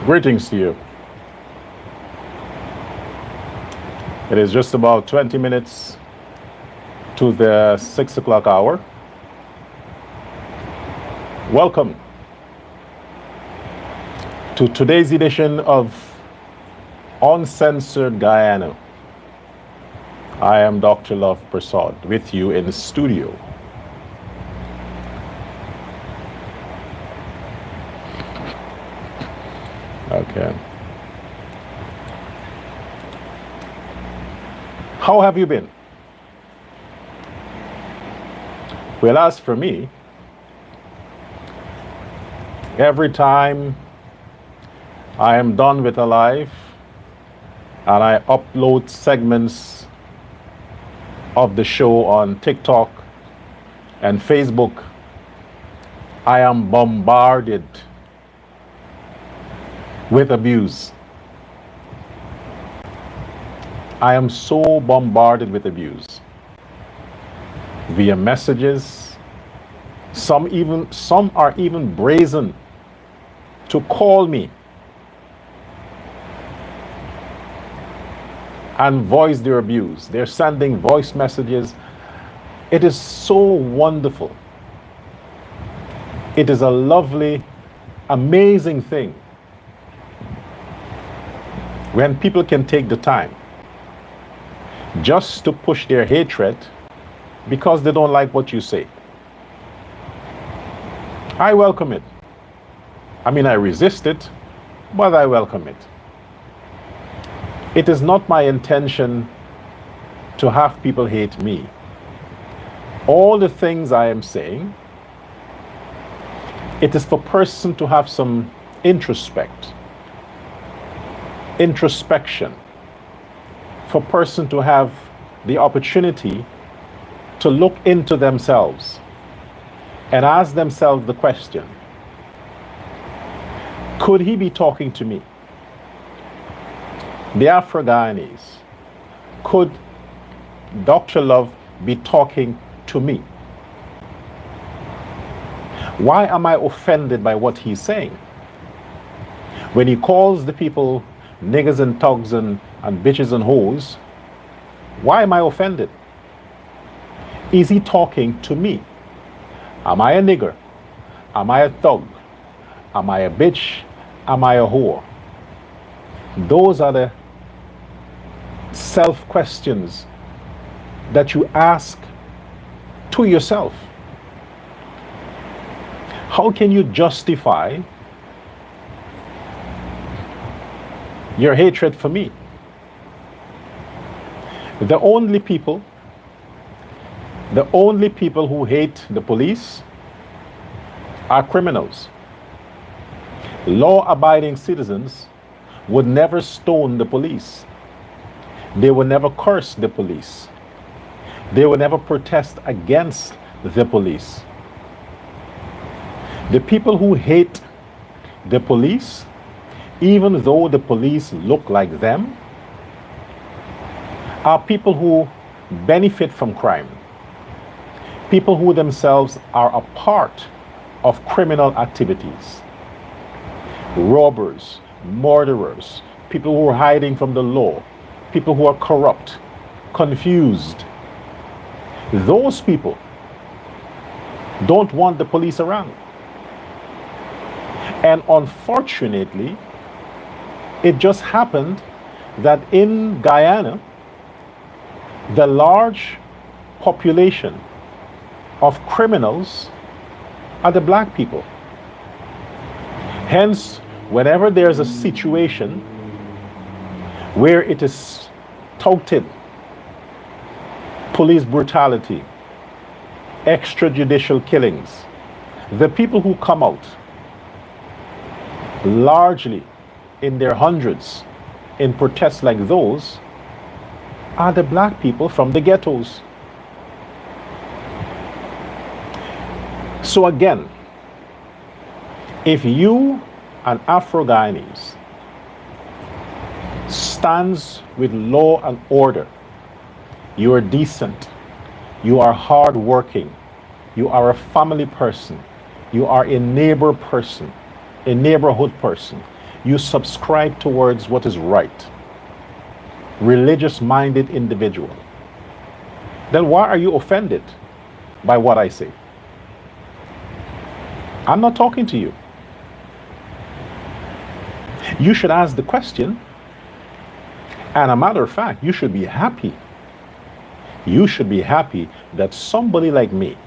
Greetings to you. It is just about 20 minutes to the 6 o'clock hour. Welcome to today's edition of Uncensored Guyana. I am Dr. Love Prasad with you in the studio. Okay. How have you been? Well, as for me, every time I am done with a live and I upload segments of the show on TikTok and Facebook, I am bombarded with abuse. I am so bombarded with abuse via messages. Some are even brazen to call me and voice their abuse. They're sending voice messages. It is so wonderful. It is a lovely, amazing thing when people can take the time just to push their hatred because they don't like what you say. I welcome it. I mean, I resist it, but I welcome it. It is not my intention to have people hate me. All the things I am saying, it is for person to have some introspection, for person to have the opportunity to look into themselves and ask themselves the question, could he be talking to me? The Afro-Guyanese, could Dr. Love be talking to me? Why am I offended by what he's saying? When he calls the people niggas and thugs and bitches and hoes, why am I offended? Is he talking to me? Am I a nigger? Am I a thug? Am I a bitch? Am I a whore? Those are the self-questions that you ask to yourself. How can you justify your hatred for me? The only people who hate the police are criminals. Law-abiding citizens would never stone the police. They would never curse the police. They would never protest against the police. The people who hate the police, even though the police look like them, are people who benefit from crime. People who themselves are a part of criminal activities. Robbers, murderers, people who are hiding from the law, people who are corrupt, confused. Those people don't want the police around. And unfortunately, it just happened that in Guyana, the large population of criminals are the black people. Hence, whenever there's a situation where it is touted police brutality, extrajudicial killings, the people who come out largely in their hundreds in protests like those are the black people from the ghettos. So again, if you, an Afro-Guyanese, stands with law and order, you are decent, you are hardworking, you are a family person, you are a neighbor person, a neighborhood person, you subscribe towards what is right, religious-minded individual, then why are you offended by what I say? I'm not talking to you. You should ask the question, and a matter of fact, you should be happy. You should be happy that somebody like me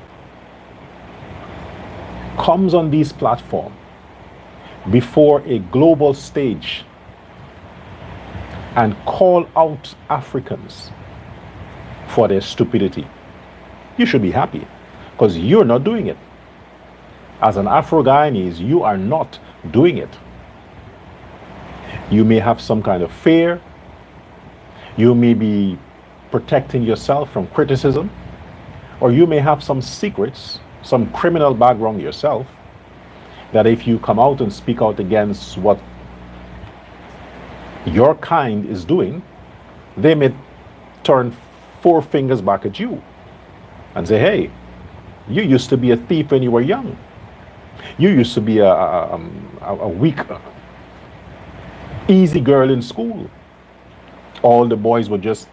comes on this platform before a global stage and call out Africans for their stupidity. You should be happy because you're not doing it. As an Afro-Guyanese, you are not doing it. You may have some kind of fear. You may be protecting yourself from criticism, or you may have some secrets, some criminal background yourself, that if you come out and speak out against what your kind is doing, they may turn four fingers back at you and say, hey, you used to be a thief when you were young. You used to be a weak, easy girl in school. All the boys would just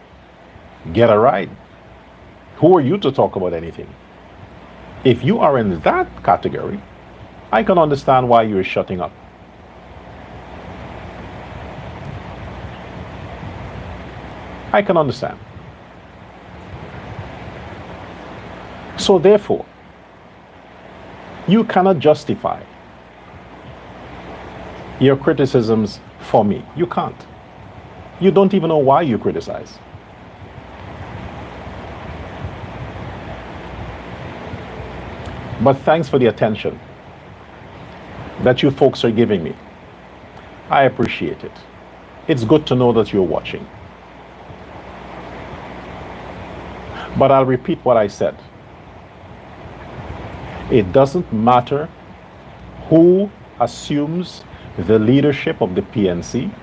get a ride. Who are you to talk about anything? If you are in that category, I can understand why you're shutting up. I can understand. So therefore, you cannot justify your criticisms for me. You can't. You don't even know why you criticize. But thanks for the attention that you folks are giving me. I appreciate it. It's good to know that you're watching. But I'll repeat what I said. It doesn't matter who assumes the leadership of the PNC.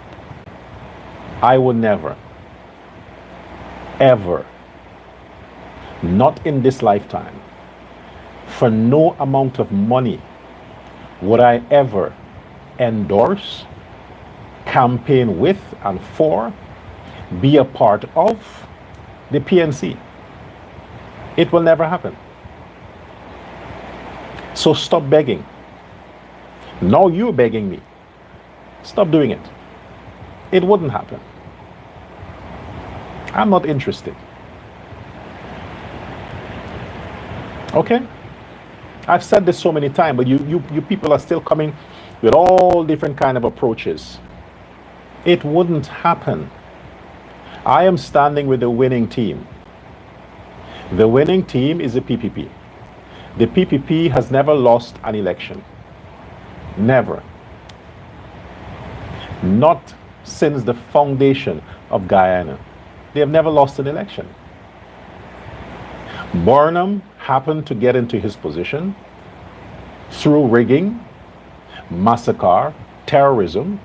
I will never, ever, not in this lifetime, for no amount of money would I ever endorse, campaign with and for, be a part of the PNC. It will never happen. So stop begging. Now you're begging me. Stop doing it. It wouldn't happen. I'm not interested. Okay? I've said this so many times, but you people are still coming with all different kind of approaches. It wouldn't happen. I am standing with the winning team. The winning team is the PPP. The PPP has never lost an election. Never. Not since the foundation of Guyana. They have never lost an election. Burnham happened to get into his position through rigging, massacre, terrorism,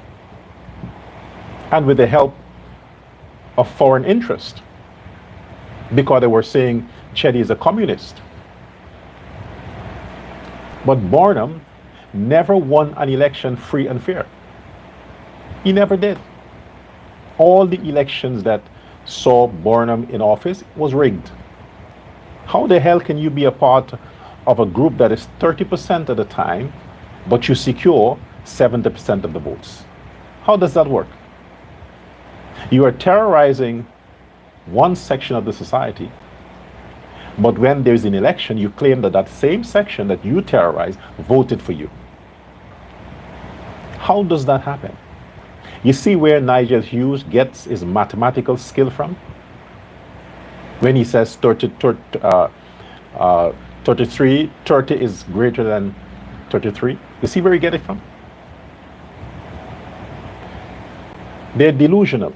and with the help of foreign interest, because they were saying Chedi is a communist. But Burnham never won an election free and fair. He never did. All the elections that saw Burnham in office was rigged. How the hell can you be a part of a group that is 30% at the time, but you secure 70% of the votes? How does that work? You are terrorizing one section of the society, but when there's an election, you claim that that same section that you terrorize voted for you. How does that happen? You see where Nigel Hughes gets his mathematical skill from? When he says 30 is greater than 33. You see where he get it from? They're delusional.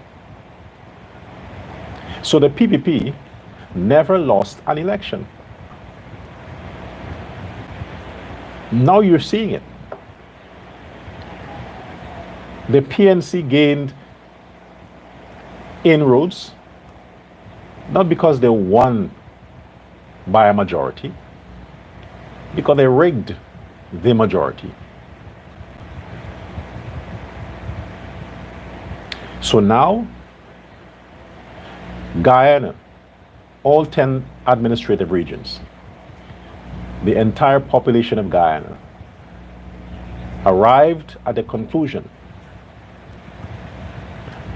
So the PPP never lost an election. Now you're seeing it. The PNC gained inroads, not because they won by a majority, because they rigged the majority. So now, Guyana, all 10 administrative regions, the entire population of Guyana, arrived at the conclusion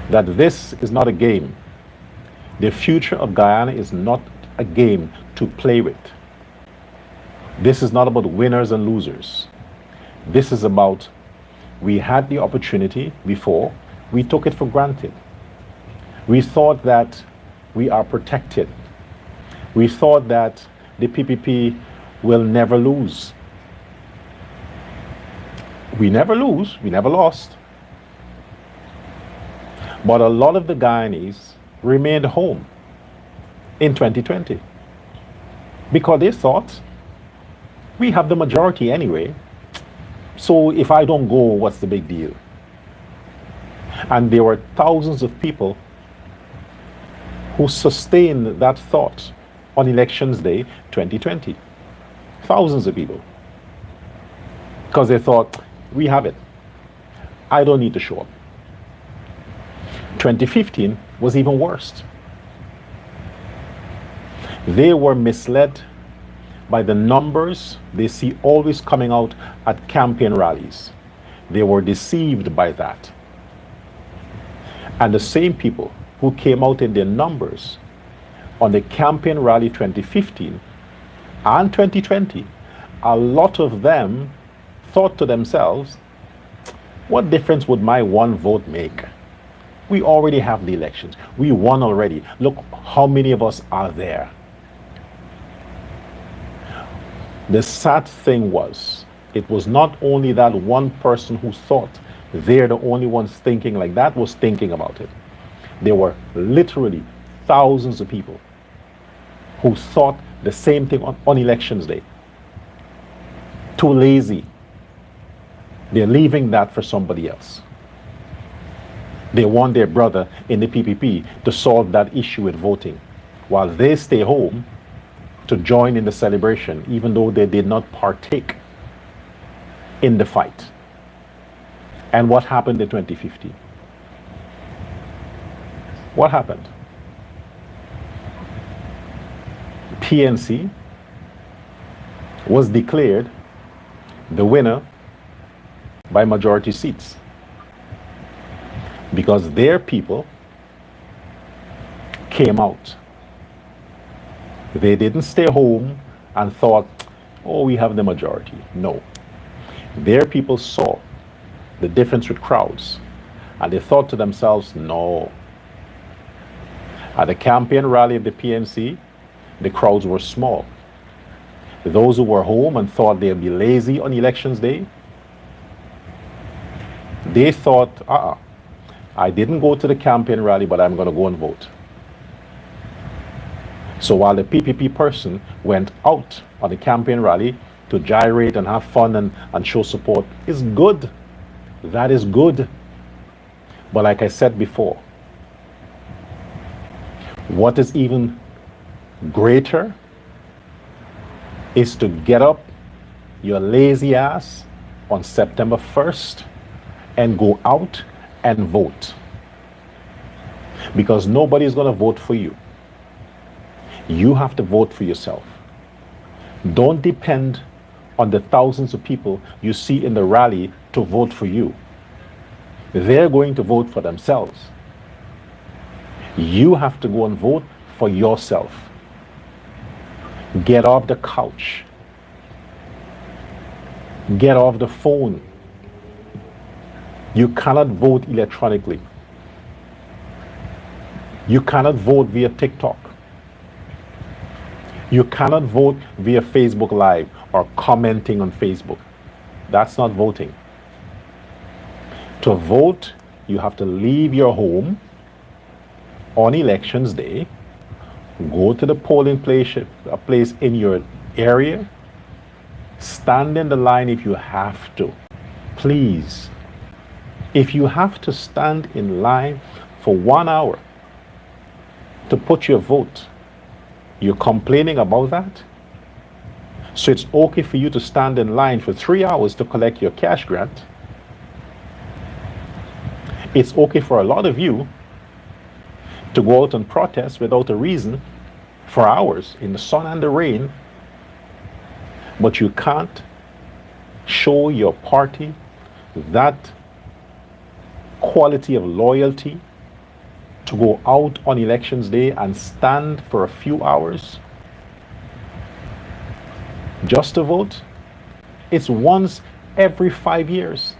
that this is not a game. The future of Guyana is not a game to play with. This is not about winners and losers. This is about, we had the opportunity before, we took it for granted. We thought that we are protected. We thought that the PPP will never lose. We never lose, we never lost. But a lot of the Guyanese remained home in 2020 because they thought, we have the majority anyway, so if I don't go, what's the big deal? And there were thousands of people who sustained that thought on Elections Day 2020. Thousands of people. Because they thought, we have it. I don't need to show up. 2015 was even worse. They were misled by the numbers they see always coming out at campaign rallies. They were deceived by that. And the same people who came out in their numbers on the campaign rally 2015 and 2020, a lot of them thought to themselves, what difference would my one vote make? We already have the elections. We won already. Look how many of us are there. The sad thing was, it was not only that one person who thought they're the only ones thinking like that was thinking about it. There were literally thousands of people who thought the same thing on Elections Day. Too lazy. They're leaving that for somebody else. They want their brother in the PPP to solve that issue with voting, while they stay home to join in the celebration, even though they did not partake in the fight. And what happened in 2015? What happened? PNC was declared the winner by majority seats because their people came out. They didn't stay home and thought, oh, we have the majority. No. Their people saw the difference with crowds and they thought to themselves, no. At the campaign rally of the PNC, the crowds were small. Those who were home and thought they'd be lazy on Elections Day, they thought, I didn't go to the campaign rally, but I'm going to go and vote. So while the PPP person went out on the campaign rally to gyrate and have fun and show support, is good. That is good. But like I said before, what is even greater is to get up your lazy ass on September 1st and go out and vote. Because nobody's going to vote for you. You have to vote for yourself. Don't depend on the thousands of people you see in the rally to vote for you. They're going to vote for themselves. You have to go and vote for yourself. Get off the couch. Get off the phone. You cannot vote electronically. You cannot vote via TikTok. You cannot vote via Facebook Live or commenting on Facebook. That's not voting. To vote, you have to leave your home on Elections Day, go to the polling place, a place in your area, stand in the line if you have to. Please. If you have to stand in line for 1 hour to put your vote, you're complaining about that? So it's okay for you to stand in line for 3 hours to collect your cash grant. It's okay for a lot of you to go out and protest without a reason for hours in the sun and the rain, but you can't show your party that quality of loyalty to go out on elections day and stand for a few hours just to vote. It's once every 5 years.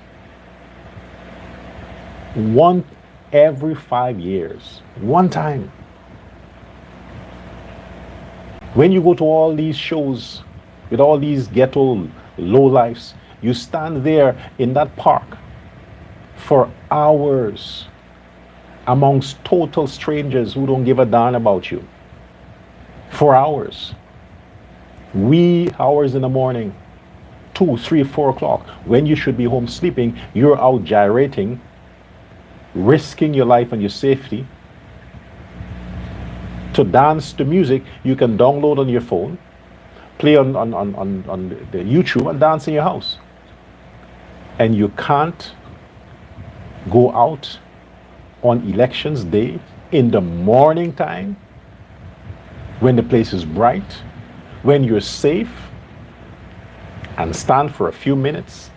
One every 5 years. One time. When you go to all these shows with all these ghetto lowlifes, you stand there in that park for hours amongst total strangers who don't give a darn about you. For hours. Wee hours in the morning, 2, 3, 4 o'clock, when you should be home sleeping, you're out gyrating, risking your life and your safety to dance to music you can download on your phone, play on the YouTube and dance in your house. And you can't go out on elections day in the morning time when the place is bright, when you're safe, and stand for a few minutes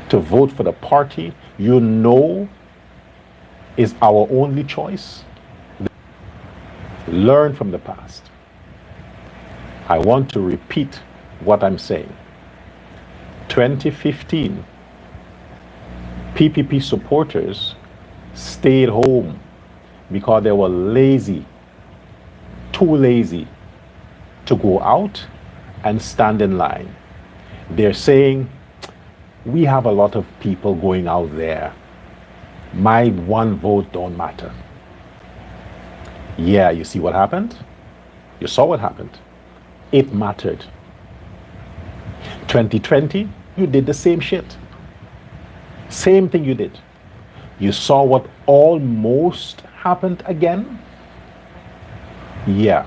to vote for the party you know is our only choice. Learn from the past. I want to repeat what I'm saying. 2015, PPP supporters stayed home because they were lazy, too lazy to go out and stand in line. They're saying, we have a lot of people going out there. My one vote don't matter. Yeah, you see what happened? You saw what happened. It mattered. 2020, you did the same shit. Same thing you did. You saw what almost happened again? Yeah.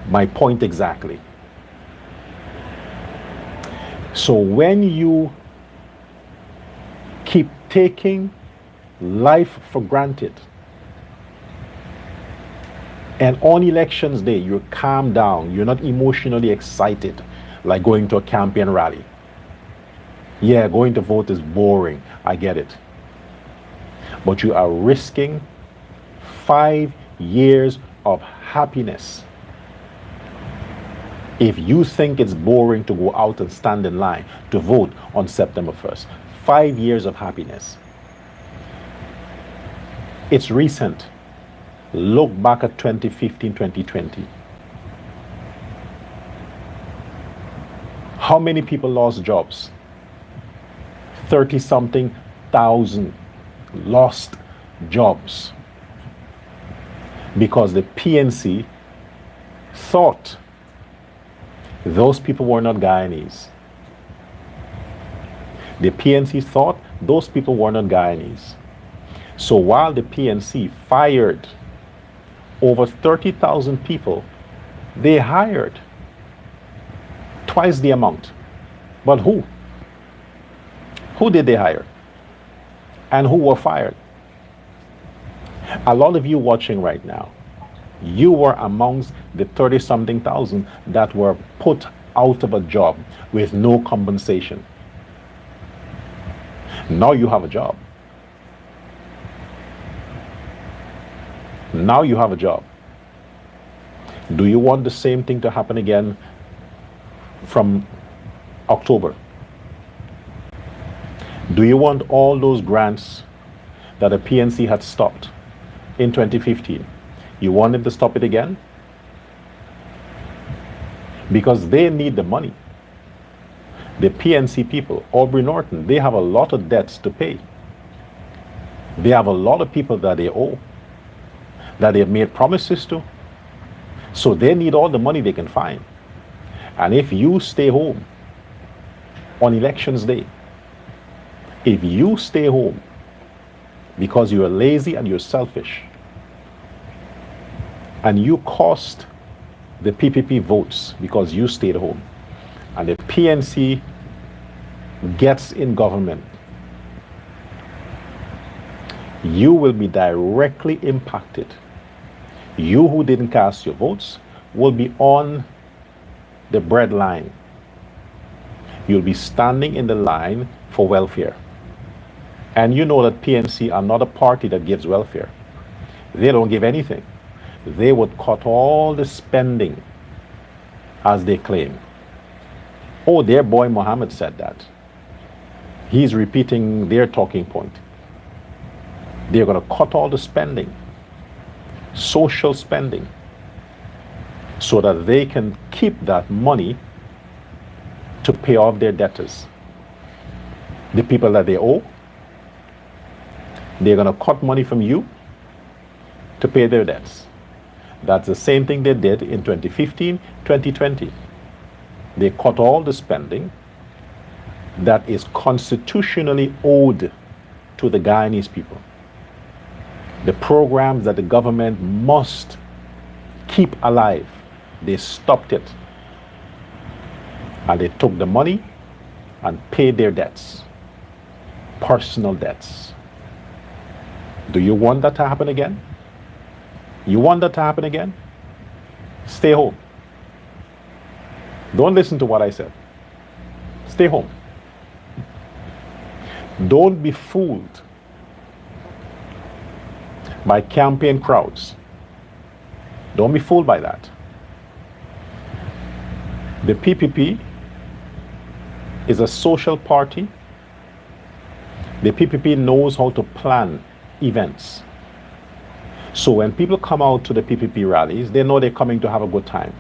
My point exactly. So when you keep taking life for granted, and on elections day, you calm down, you're not emotionally excited like going to a campaign rally. Yeah, going to vote is boring, I get it. But you are risking 5 years of happiness. If you think it's boring to go out and stand in line to vote on September 1st, 5 years of happiness. It's recent. Look back at 2015, 2020. How many people lost jobs? 30-something thousand lost jobs because the PNC thought those people were not Guyanese. The PNC thought those people were not Guyanese. So while the PNC fired over 30,000 people, they hired twice the amount. But who? Who did they hire? And who were fired? A lot of you watching right now, you were amongst the 30-something thousand that were put out of a job with no compensation. Now you have a job. Now you have a job. Do you want the same thing to happen again from October? Do you want all those grants that the PNC had stopped in 2015? You want them to stop it again? Because they need the money. The PNC people, Aubrey Norton, they have a lot of debts to pay. They have a lot of people that they owe, that they've made promises to. So they need all the money they can find. And if you stay home on elections day, if you stay home because you're lazy and you're selfish, and you cost the PPP votes because you stayed home, and the PNC gets in government, You will be directly impacted. You who didn't cast your votes will be on the bread line. You'll be standing in the line for welfare. And you know that PNC are not a party that gives welfare. They don't give anything. They would cut all the spending, as they claim. Oh, their boy Mohammed said that. He's repeating their talking point. They're going to cut all the spending, social spending, so that they can keep that money to pay off their debtors. The people that they owe, they're going to cut money from you to pay their debts. That's the same thing they did in 2015, 2020. They cut all the spending that is constitutionally owed to the Guyanese people. The programs that the government must keep alive, they stopped it. And they took the money and paid their debts, personal debts. Do you want that to happen again? You want that to happen again? Stay home. Don't listen to what I said. Stay home. Don't be fooled by campaign crowds. Don't be fooled by that. The PPP is a social party. The PPP knows how to plan events. So when people come out to the PPP rallies, they know they're coming to have a good time.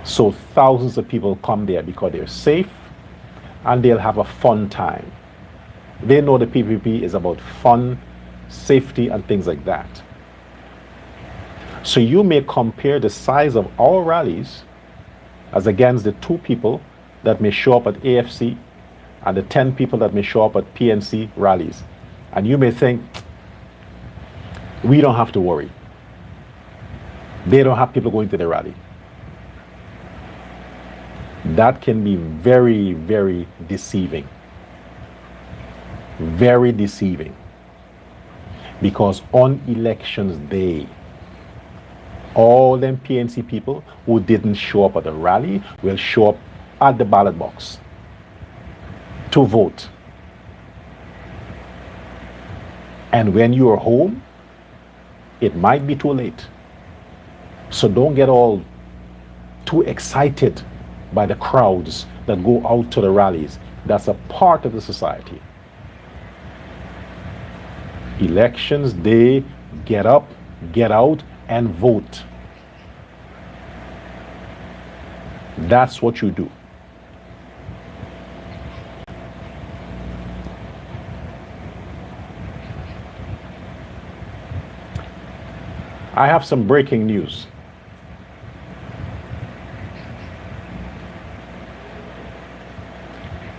So thousands of people come there because they're safe and they'll have a fun time. They know the PPP is about fun, safety, and things like that. So you may compare the size of our rallies as against the 2 people that may show up at AFC and the 10 people that may show up at PNC rallies. And you may think, we don't have to worry. They don't have people going to the rally. That can be very, very deceiving. Very deceiving. Because on elections day, all them PNC people who didn't show up at the rally will show up at the ballot box to vote. And when you're home, it might be too late. So don't get all too excited by the crowds that go out to the rallies. That's a part of the society. Elections day, get up, get out, and vote. That's what you do. I have some breaking news.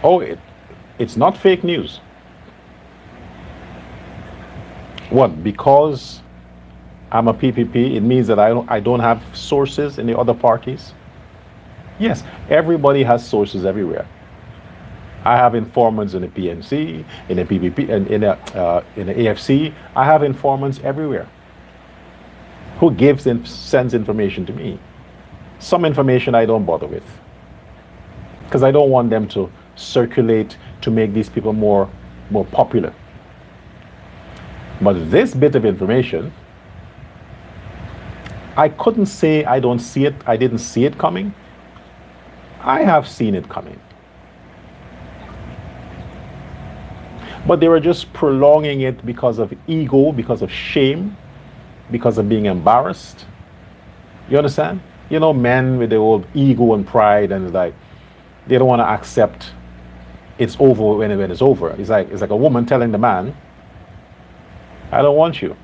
Oh, it's not fake news. What? Because I'm a PPP, it means that I don't have sources in the other parties? Yes, everybody has sources everywhere. I have informants in the PNC, in the PPP, and in the AFC. I have informants everywhere who gives and sends information to me. Some information I don't bother with because I don't want them to circulate to make these people more popular. But this bit of information, I couldn't say I don't see it, I didn't see it coming. I have seen it coming. But they were just prolonging it because of ego, because of shame, because of being embarrassed. You understand? You know, men with their old ego and pride, and it's like they don't want to accept it's over when it's over. It's like a woman telling the man, I don't want you.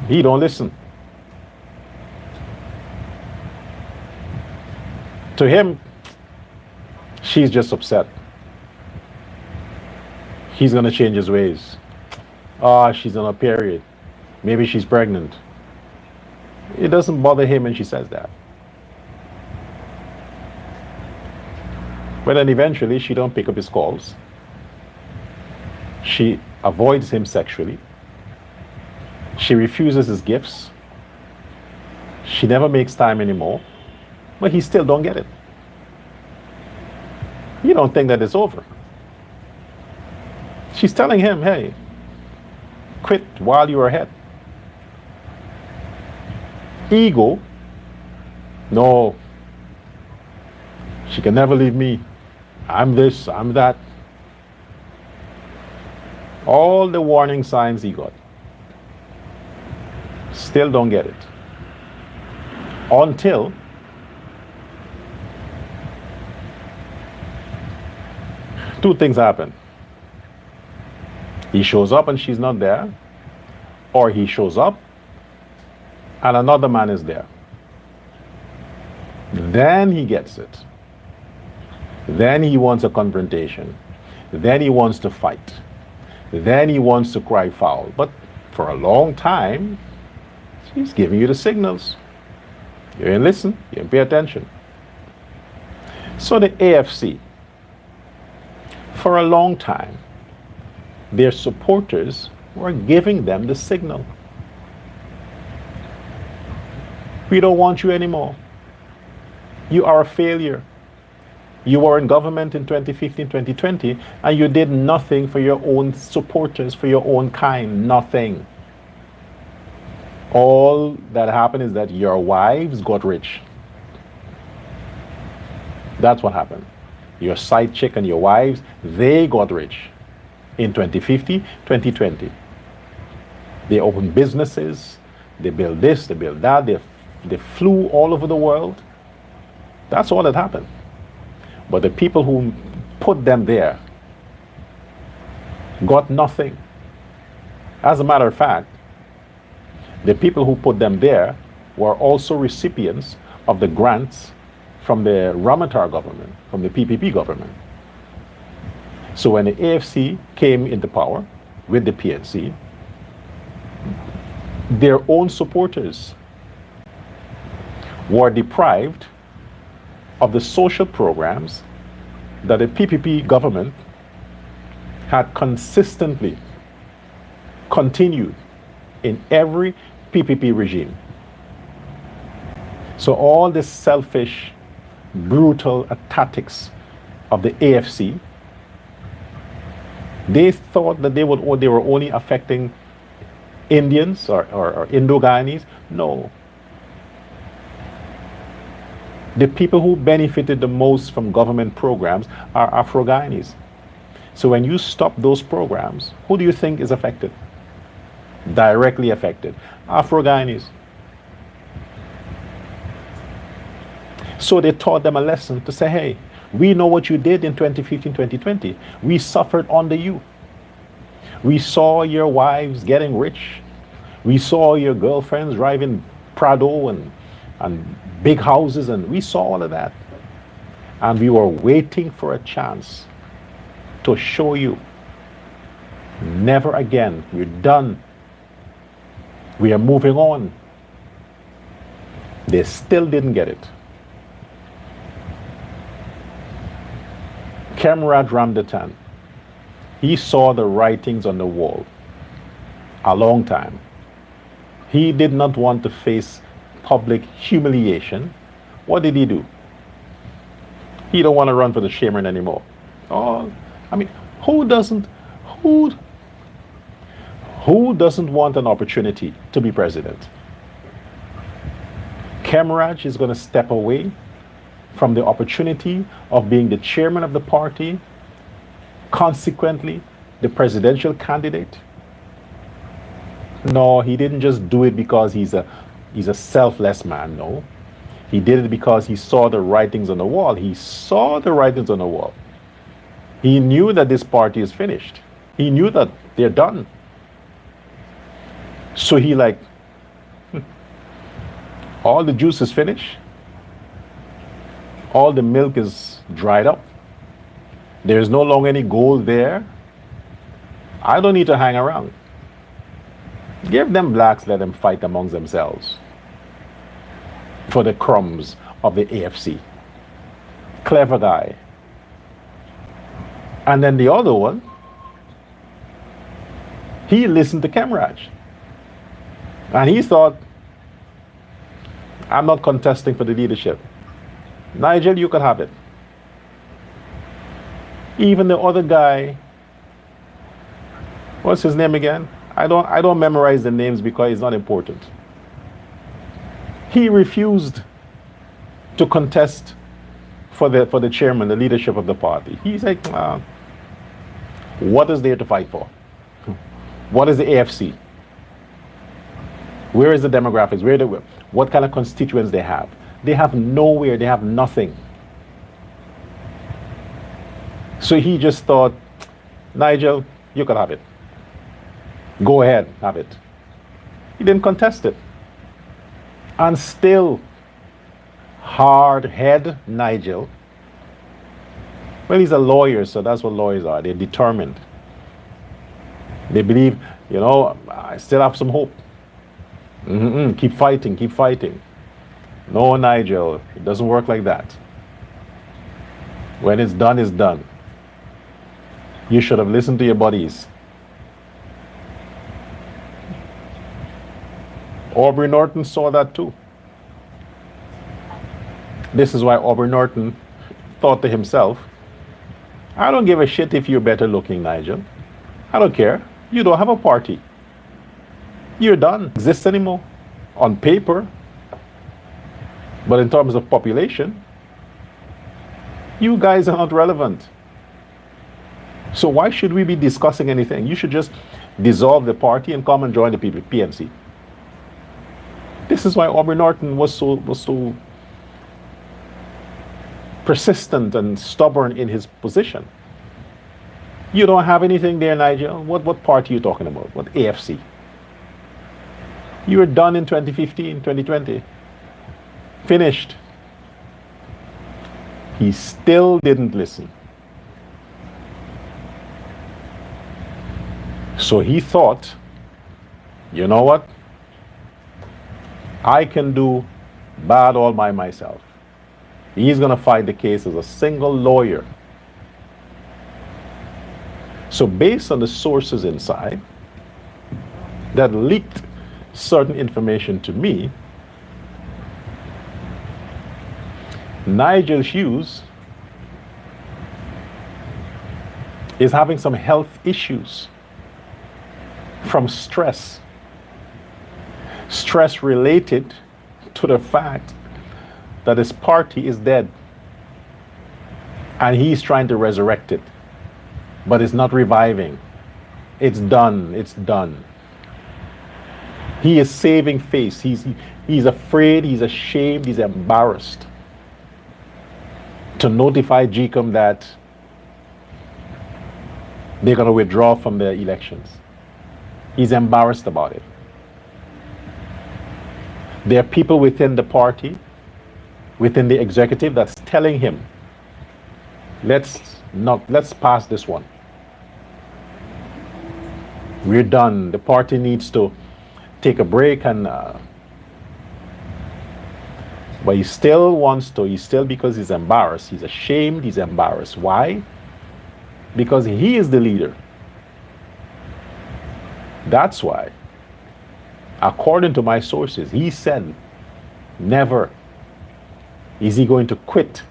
He don't listen. To him, she's just upset. He's gonna change his ways. Ah, she's on a period. Maybe she's pregnant. It doesn't bother him when she says that. But then eventually she don't pick up his calls. She avoids him sexually. She refuses his gifts. She never makes time anymore, but he still don't get it. You don't think that it's over. She's telling him, hey, quit while you're ahead. Ego, no, she can never leave me. I'm this, I'm that. All the warning signs he got. Still don't get it. Until two things happen. He shows up and she's not there, or he shows up and another man is there. Then he gets it. Then he wants a confrontation. Then he wants to fight. Then he wants to cry foul. But for a long time, she's giving you the signals. You didn't listen, you didn't pay attention. So the AFC, for a long time, their supporters were giving them the signal. We don't want you anymore. You are a failure. You were in government in 2015, 2020, and you did nothing for your own supporters, for your own kind, nothing. All that happened is that your wives got rich. That's what happened. Your side chick and your wives, they got rich in 2050, 2020. They opened businesses, they built this, they built that, they flew all over the world. That's all that happened. But the people who put them there got nothing. As a matter of fact, the people who put them there were also recipients of the grants from the Ramatar government, from the PPP government. So when the AFC came into power with the PNC, their own supporters were deprived of the social programs that the PPP government had consistently continued in every PPP regime. So all the selfish, brutal tactics of the AFC, they thought that they were only affecting Indians or Indo-Guyanese. No. The people who benefited the most from government programs are Afro-Guyanese. So when you stop those programs, who do you think is affected? Directly affected. Afro-Guyanese. So they taught them a lesson to say, hey, we know what you did in 2015, 2020. We suffered under you. We saw your wives getting rich. We saw your girlfriends driving Prado and big houses, and we saw all of that. And we were waiting for a chance to show you, never again. We're done. We are moving on. They still didn't get it. Comrade Ramdatan, he saw the writings on the wall a long time. He did not want to face public humiliation. What did he do? He don't want to run for the shaman anymore. Oh, I mean, who doesn't want an opportunity to be president? Kemaraj is going to step away from the opportunity of being the chairman of the party, consequently the presidential candidate. No, he didn't just do it because he's a selfless man. No, he did it because he saw the writings on the wall. He saw the writings on the wall. He knew that this party is finished. He knew that they're done. So he all the juice is finished. All the milk is dried up. There's no longer any gold there. I don't need to hang around. Give them blacks, let them fight amongst themselves for the crumbs of the AFC. Clever guy. And then the other one, He listened to Kemraj. And he thought, I'm not contesting for the leadership. Nigel, you can have it. Even the other guy, what's his name again? I don't memorize the names because it's not important. He refused to contest for the chairman, the leadership of the party. He's like, what is there to fight for? What is the AFC? Where is the demographics? What kind of constituents they have? They have nowhere. They have nothing. So he just thought, Nigel, you can have it. Go ahead, have it. He didn't contest it. And still, hard head Nigel, well, he's a lawyer, so that's what lawyers are. They're determined. They believe, I still have some hope. Keep fighting, keep fighting. No, Nigel, it doesn't work like that. When it's done, it's done. You should have listened to your buddies. Aubrey Norton saw that too. This is why Aubrey Norton thought to himself, I don't give a shit if you're better looking, Nigel. I don't care. You don't have a party. You're done. Exist anymore on paper. But in terms of population, you guys are not relevant. So why should we be discussing anything? You should just dissolve the party and come and join the PNC. This is why Aubrey Norton was so persistent and stubborn in his position. You don't have anything there, Nigel. What party are you talking about? What AFC? You were done in 2015, 2020. Finished. He still didn't listen. So he thought, you know what? I can do bad all by myself. He's going to fight the case as a single lawyer. So based on the sources inside that leaked certain information to me, Nigel Hughes is having some health issues from stress. Stress related to the fact that his party is dead and he's trying to resurrect it, but it's not reviving. It's done. It's done. He is saving face. He's afraid, he's ashamed, he's embarrassed to notify GECOM that they're going to withdraw from the elections. He's embarrassed about it. There are people within the party, within the executive, that's telling him, let's pass this one. We're done. The party needs to take a break, and but he still wants to. He's still, because he's embarrassed. He's ashamed. He's embarrassed. Why? Because he is the leader. That's why. According to my sources, he said, never is he going to quit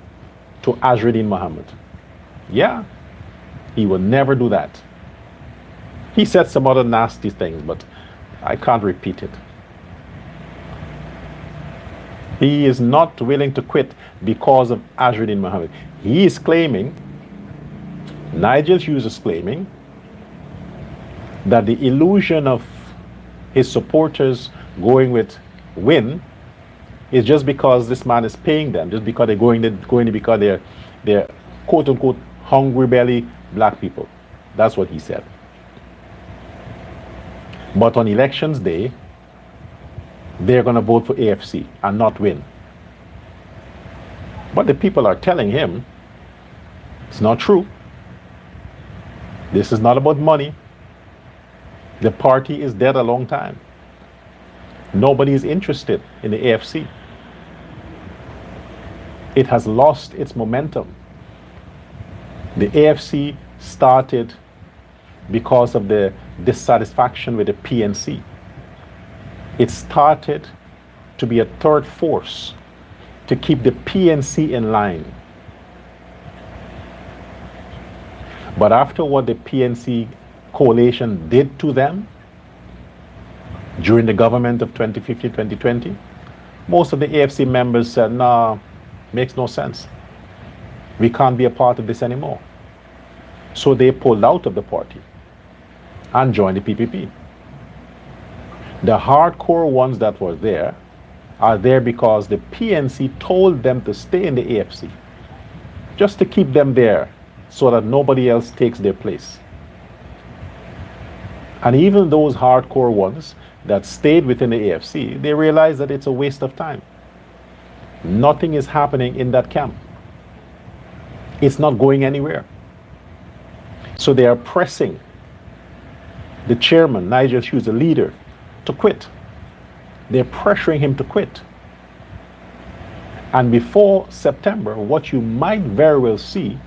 to Azruddin Muhammad. Yeah, he will never do that. He said some other nasty things, but I can't repeat it. He is not willing to quit because of Azruddin Muhammad. He is claiming, Nigel Hughes is claiming, that the illusion of his supporters going with Win is just because this man is paying them, just because they're going to because they're quote unquote hungry belly black people. That's what he said. But on elections day, they're going to vote for AFC and not Win. But the people are telling him it's not true. This is not about money. The party is dead a long time. Nobody is interested in the AFC. It has lost its momentum. The AFC started because of the dissatisfaction with the PNC. It started to be a third force to keep the PNC in line. But after what the PNC coalition did to them during the government of 2015-2020, most of the AFC members said, nah, makes no sense. We can't be a part of this anymore. So they pulled out of the party and joined the PPP. The hardcore ones that were there are there because the PNC told them to stay in the AFC, just to keep them there so that nobody else takes their place. And even those hardcore ones that stayed within the AFC, they realized that it's a waste of time. Nothing is happening in that camp. It's not going anywhere. So they are pressing the chairman, Nigel Hughes, the leader, to quit. They're pressuring him to quit. And before September, what you might very well see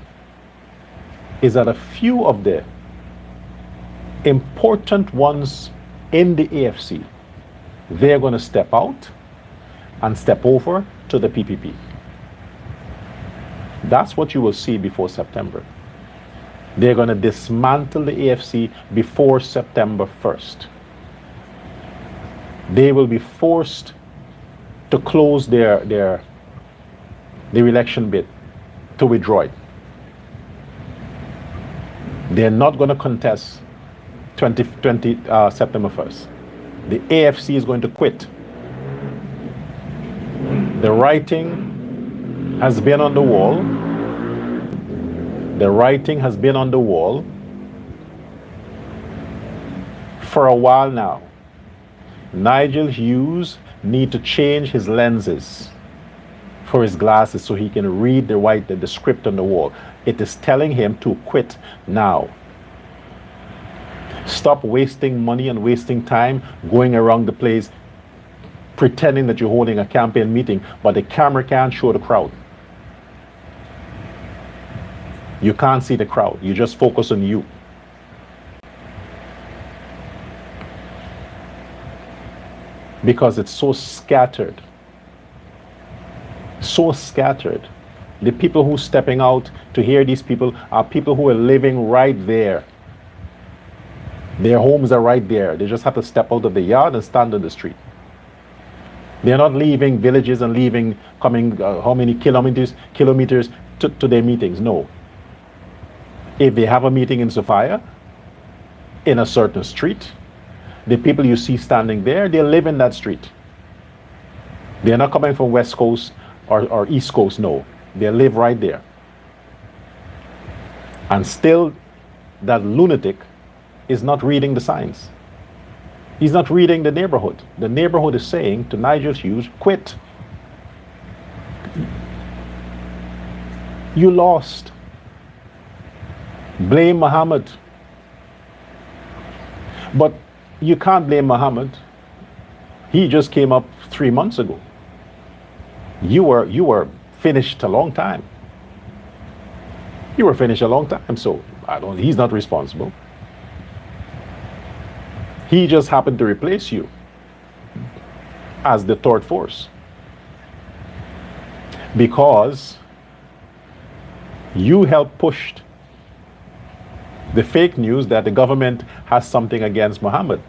is that a few of the important ones in the AFC, they're going to step out and step over to the PPP. That's what you will see before September. They're going to dismantle the AFC before September 1st. They will be forced to close their election bid, to withdraw it. They're not going to contest September 1st. The AFC is going to quit. The writing has been on the wall. The writing has been on the wall for a while now. Nigel Hughes needs to change his lenses for his glasses so he can read the script on the wall. It is telling him to quit now. Stop wasting money and wasting time going around the place pretending that you're holding a campaign meeting, but the camera can't show the crowd. You can't see the crowd. You just focus on you. Because it's so scattered. So scattered. The people who are stepping out to hear these people are people who are living right there. Their homes are right there. They just have to step out of the yard and stand on the street. They're not leaving villages and coming how many kilometers to their meetings. No. If they have a meeting in Sophia, in a certain street, the people you see standing there, they live in that street. They're not coming from West Coast or East Coast, no. They live right there. And still, that lunatic is not reading the signs. He's not reading the neighborhood. The neighborhood is saying to Nigel Hughes, quit. You lost. Blame Muhammad. But you can't blame Muhammad. He just came up 3 months ago. You were finished a long time. You were finished a long time, so he's not responsible. He just happened to replace you as the third force. Because you helped push the fake news that the government has something against Muhammad.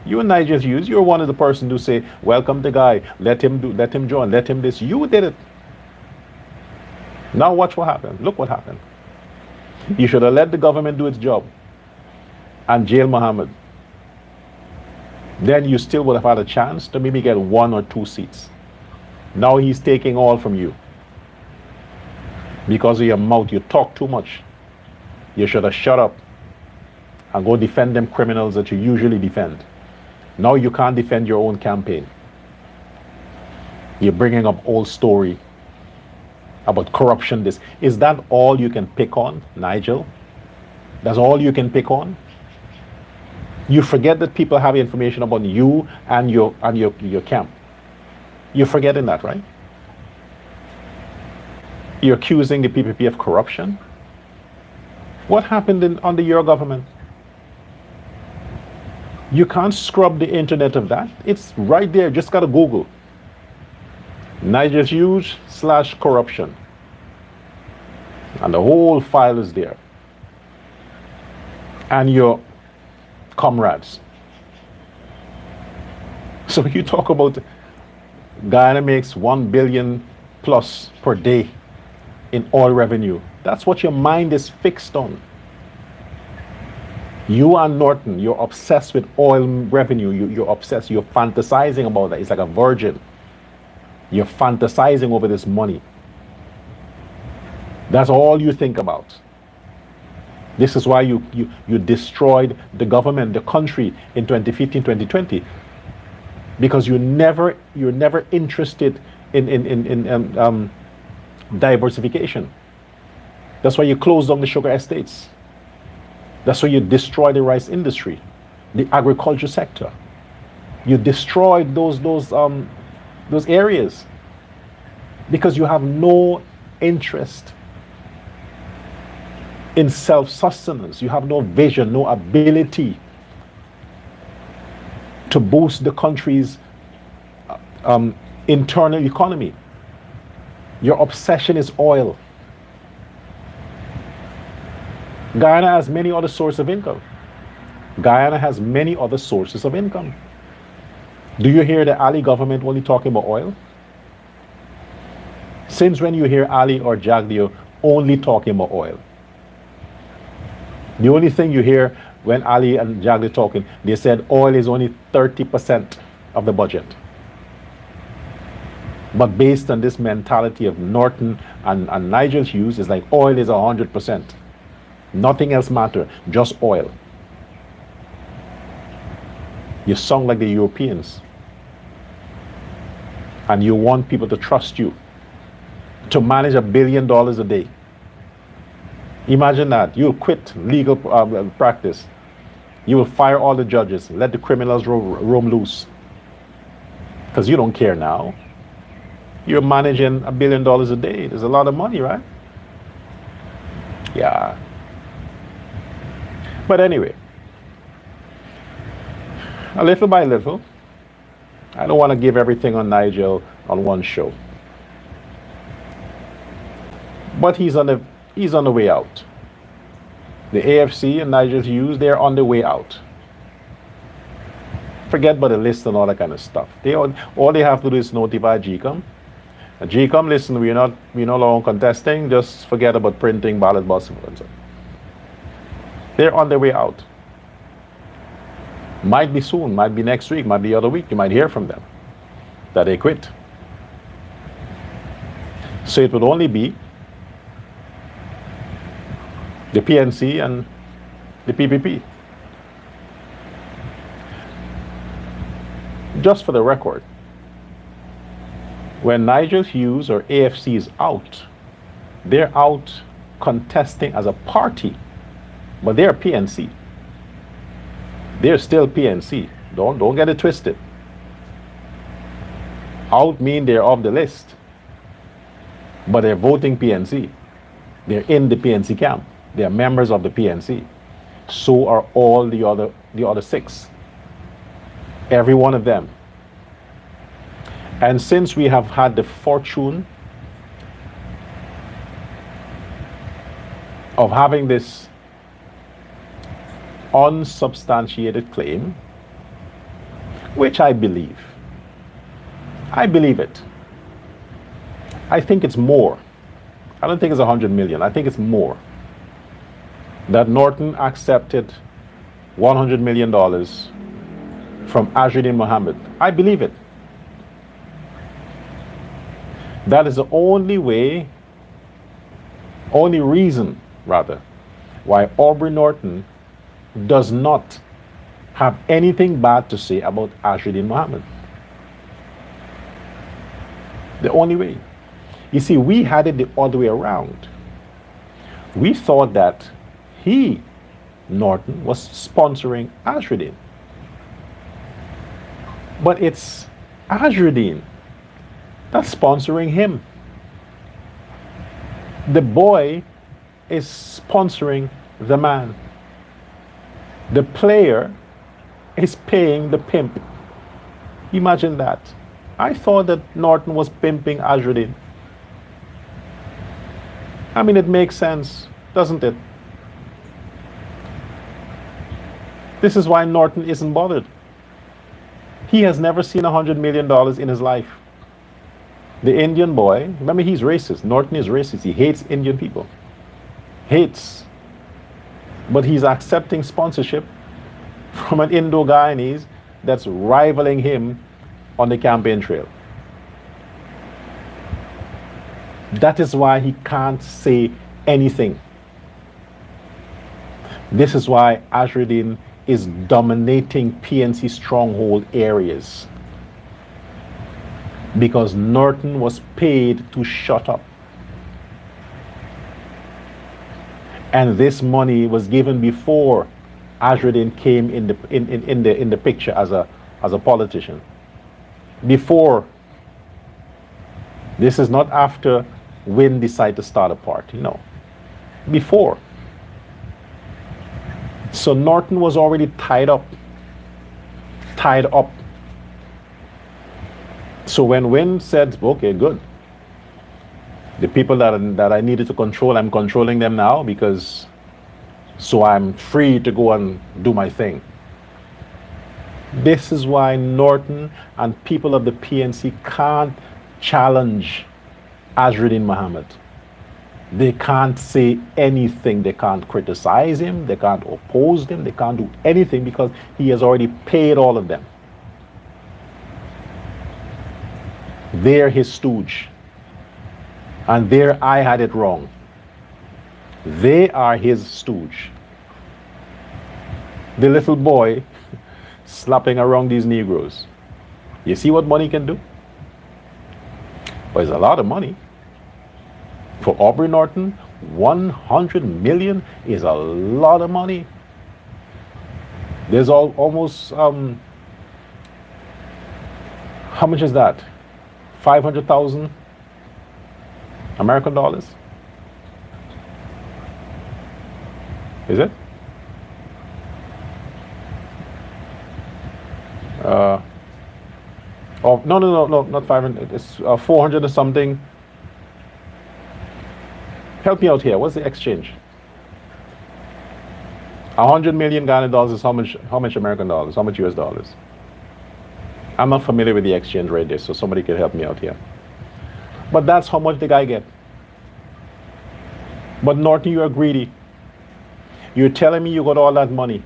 You and Nigel Hughes, you're one of the person who say, welcome the guy, let him join, let him this. You did it. Now watch what happened. Look what happened. You should have let the government do its job and jail Muhammad. Then you still would have had a chance to maybe get 1 or 2 seats. Now he's taking all from you. Because of your mouth, you talk too much. You should have shut up and go defend them criminals that you usually defend. Now you can't defend your own campaign. You're bringing up old story about corruption. Is that all you can pick on, Nigel? That's all you can pick on? You forget that people have information about you and your camp. You're forgetting that, right? You're accusing the PPP of corruption. What happened under your government? You can't scrub the internet of that. It's right there. Just got to Google. Nigel Hughes / corruption. And the whole file is there. And your comrades. So you talk about Guyana makes 1 billion plus per day in oil revenue. That's what your mind is fixed on. You and Norton, you're obsessed with oil revenue. You're obsessed. You're fantasizing about that. It's like a virgin. You're fantasizing over this money. That's all you think about. This is why you destroyed the government, the country in 2015, 2020. Because you're never interested in diversification. That's why you closed down the sugar estates. That's why you destroyed the rice industry, the agriculture sector. You destroyed those areas because you have no interest in self-sustenance. You have no vision, no ability to boost the country's internal economy. Your obsession is oil. Guyana has many other sources of income. Guyana has many other sources of income. Do you hear the Ali government only talking about oil? Since when you hear Ali or Jagdeo only talking about oil? The only thing you hear when Ali and Jagdeo talking, they said oil is only 30% of the budget. But based on this mentality of Norton and Nigel Hughes, it's like oil is 100%. Nothing else matters, just oil. You sound like the Europeans. And you want people to trust you to manage $1 billion a day. Imagine that. You'll quit legal practice. You will fire all the judges, let the criminals roam loose. Because you don't care now. You're managing $1 billion a day. There's a lot of money, right? Yeah. But anyway, a little by little, I don't want to give everything on Nigel on one show. But he's on the way out. The AFC and Nigel Hughes, they're on the way out. Forget about the list and all that kind of stuff. All they have to do is notify GECOM. GECOM, listen, we're no longer contesting. Just forget about printing ballot boxes. They're on their way out. Might be soon, might be next week, might be the other week. You might hear from them that they quit. So it would only be the PNC and the PPP. Just for the record, when Nigel Hughes or AFC is out, they're out contesting as a party, but they're PNC. They're still PNC. Don't get it twisted. Out mean they're off the list, but they're voting PNC. They're in the PNC camp. They're members of the PNC. So are all the other 6. Every one of them. And since we have had the fortune of having this unsubstantiated claim, which I believe it. I think it's more. I don't think it's 100 million. I think it's more. That Norton accepted $100 million from Azzuddin Mohammed. I believe it. That is the only reason, why Aubrey Norton does not have anything bad to say about Azzuddin Mohammed. The only way. You see, we had it the other way around. We thought that Norton, was sponsoring Azzuddin. But it's Azzuddin that's sponsoring him. The boy is sponsoring the man. The player is paying the pimp. Imagine that. I thought that Norton was pimping Azruddin. I mean, it makes sense, doesn't it? This is why Norton isn't bothered. He has never seen $100 million in his life. The Indian boy, remember, he's racist. Norton is racist. He hates Indian people. Hates. But he's accepting sponsorship from an Indo-Guyanese that's rivaling him on the campaign trail. That is why he can't say anything. This is why Azruddin is dominating PNC stronghold areas. Because Norton was paid to shut up. And this money was given before Azruddin came in the picture as a politician. Before. This is not after Wynne decided to start a party. No. Before. So Norton was already tied up. Tied up. So when Wynne said, okay, good. The people that I needed to control, I'm controlling them now because so I'm free to go and do my thing. This is why Norton and people of the PNC can't challenge Azruddin Mohammed. They can't say anything. They can't criticize him. They can't oppose him. They can't do anything because he has already paid all of them. They're his stooge. And there I had it wrong. They are his stooge. The little boy slapping around these Negroes. You see what money can do? Well, it's a lot of money. For Aubrey Norton, 100 million is a lot of money. There's almost, how much is that? 500,000 American dollars? Is it? Oh, no, not 500. It's 400 or something. Help me out here. What's the exchange? 100 million Ghana dollars is how much American dollars? How much US dollars? I'm not familiar with the exchange rate there, so somebody can help me out here. But that's how much the guy get. But Norton, you're greedy. You're telling me you got all that money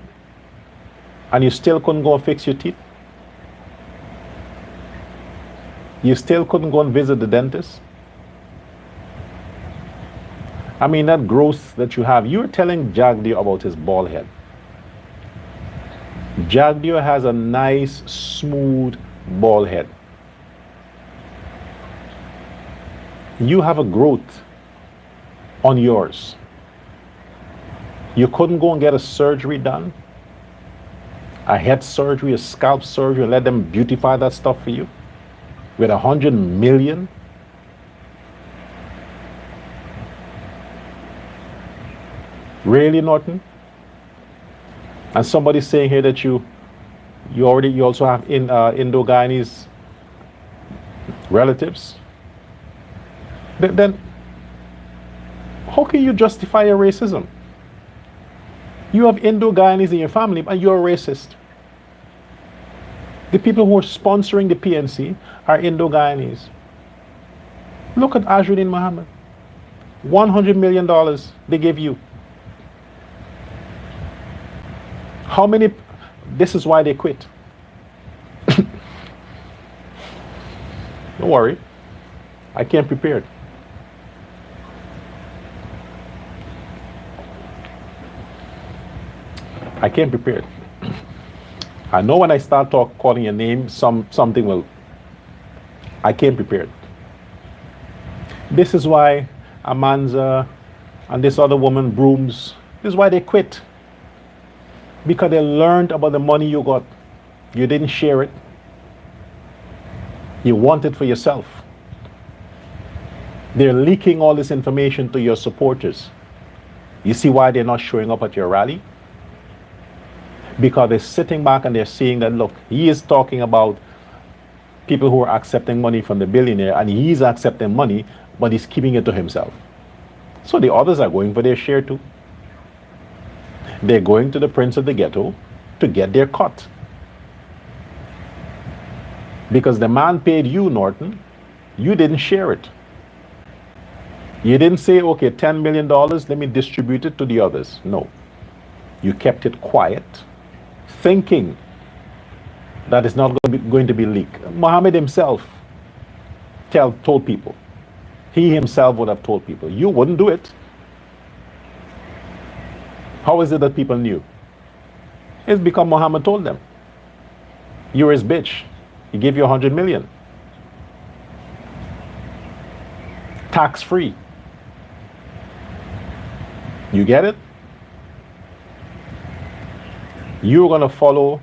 and you still couldn't go and fix your teeth? You still couldn't go and visit the dentist? I mean, that growth that you have, you're telling Jagdeo about his bald head. Jagdeo has a nice, smooth, bald head. You have a growth on yours. You couldn't go and get a surgery done? A head surgery, a scalp surgery, and let them beautify that stuff for you? With 100 million? Really, Norton? And somebody's saying here that you also have Indo-Guyanese relatives? Then how can you justify your racism? You have Indo-Guyanese in your family, and you're a racist. The people who are sponsoring the PNC are Indo-Guyanese. Look at Azruddin Mohammed. $100 million they gave you. How many? This is why they quit. Don't worry. I came prepared. I came prepared. I know when I start calling your name, something will. I came prepared. This is why Amanza and this other woman, Brooms, this is why they quit. Because they learned about the money you got. You didn't share it. You want it for yourself. They're leaking all this information to your supporters. You see why they're not showing up at your rally? because they're sitting back and they're seeing that, look, he is talking about people who are accepting money from the billionaire, and he's accepting money, but he's keeping it to himself. So the others are going for their share too. They're going to the prince of the ghetto to get their cut. Because the man paid you, Norton, you didn't share it. You didn't say, okay, $10 million, let me distribute it to the others. No. You kept it quiet, thinking that it's not going to be leaked. Mohammed himself told people. He himself would have told people. You wouldn't do it. How is it that people knew? It's because Mohammed told them. You're his bitch. He gave you 100 million. Tax-free. You get it? You're going to follow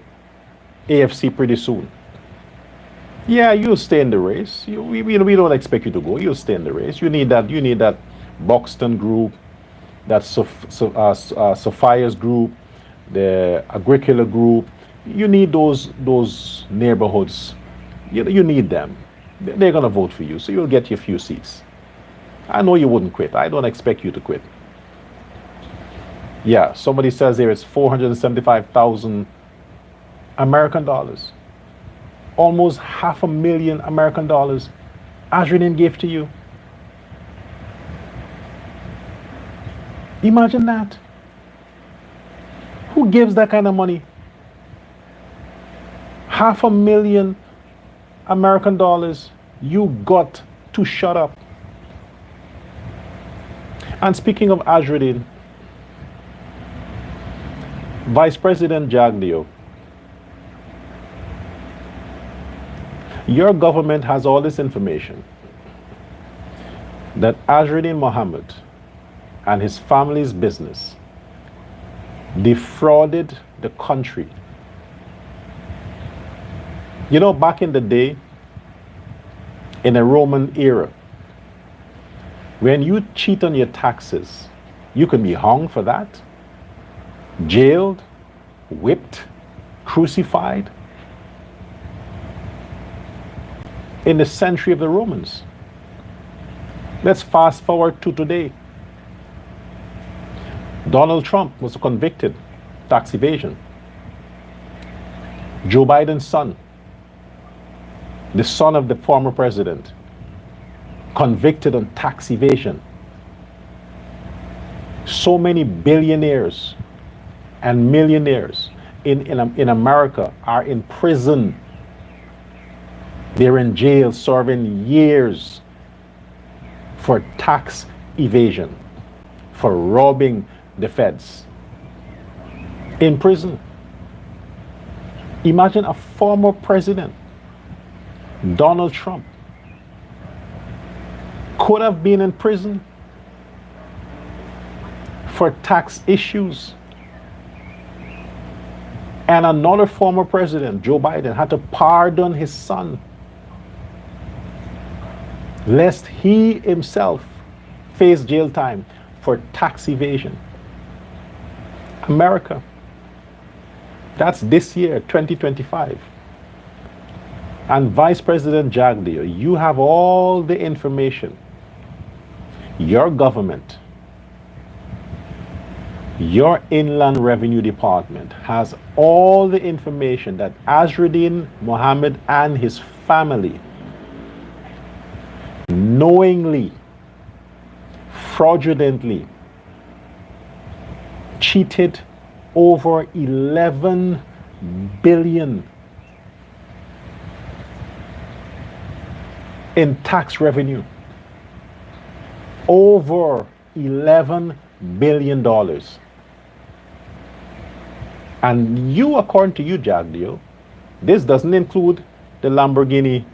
AFC pretty soon. Yeah, you'll stay in the race. We don't expect you to go. You'll stay in the race. You need that Buxton group, that Sophia's group, the Agricola group. You need those neighborhoods. You need them. They're going to vote for you, so you'll get your few seats. I know you wouldn't quit. I don't expect you to quit. Yeah, somebody says there is 475,000 American dollars. Almost $500,000 American dollars Azriddin gave to you. Imagine that. Who gives that kind of money? $500,000 American dollars. You got to shut up. And speaking of Azriddin, Vice President Jagdeo, your government has all this information that Azriddin Mohammed and his family's business defrauded the country. You know, back in the day, in the Roman era, when you cheat on your taxes, you can be hung for that, jailed, whipped, crucified. In the century of the Romans. Let's fast forward to today. Donald Trump was convicted, tax evasion. Joe Biden's son, the son of the former president, convicted on tax evasion. So many billionaires and millionaires in America are in prison. They're in jail serving years for tax evasion, for robbing the feds. In prison. Imagine a former president, Donald Trump, could have been in prison for tax issues. And another former president, Joe Biden, had to pardon his son, lest he himself face jail time for tax evasion. America. That's this year, 2025. And Vice President Jagdeo, you have all the information. Your government, your Inland Revenue Department has all the information that Azriddin Mohammed and his family knowingly, fraudulently cheated over 11 billion in tax revenue. Over $11 billion. And you, according to you, Jagdeo, this doesn't include the Lamborghini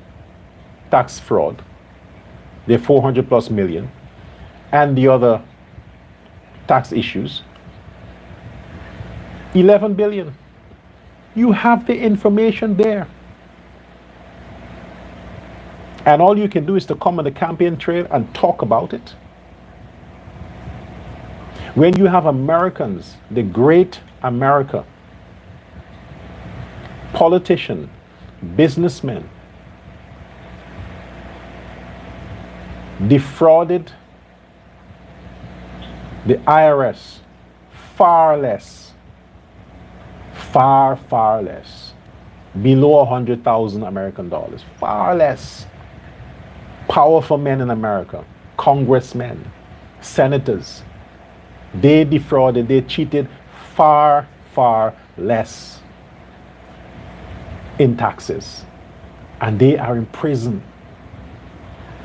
tax fraud, the 400 plus million, and the other tax issues. 11 billion. You have the information there. And all you can do is to come on the campaign trail and talk about it. When you have Americans, the great America, politicians, businessmen, defrauded the IRS far less, far less, below 100,000 American dollars, far less. Powerful men in America, congressmen, senators, they defrauded, they cheated far less in taxes, and they are in prison,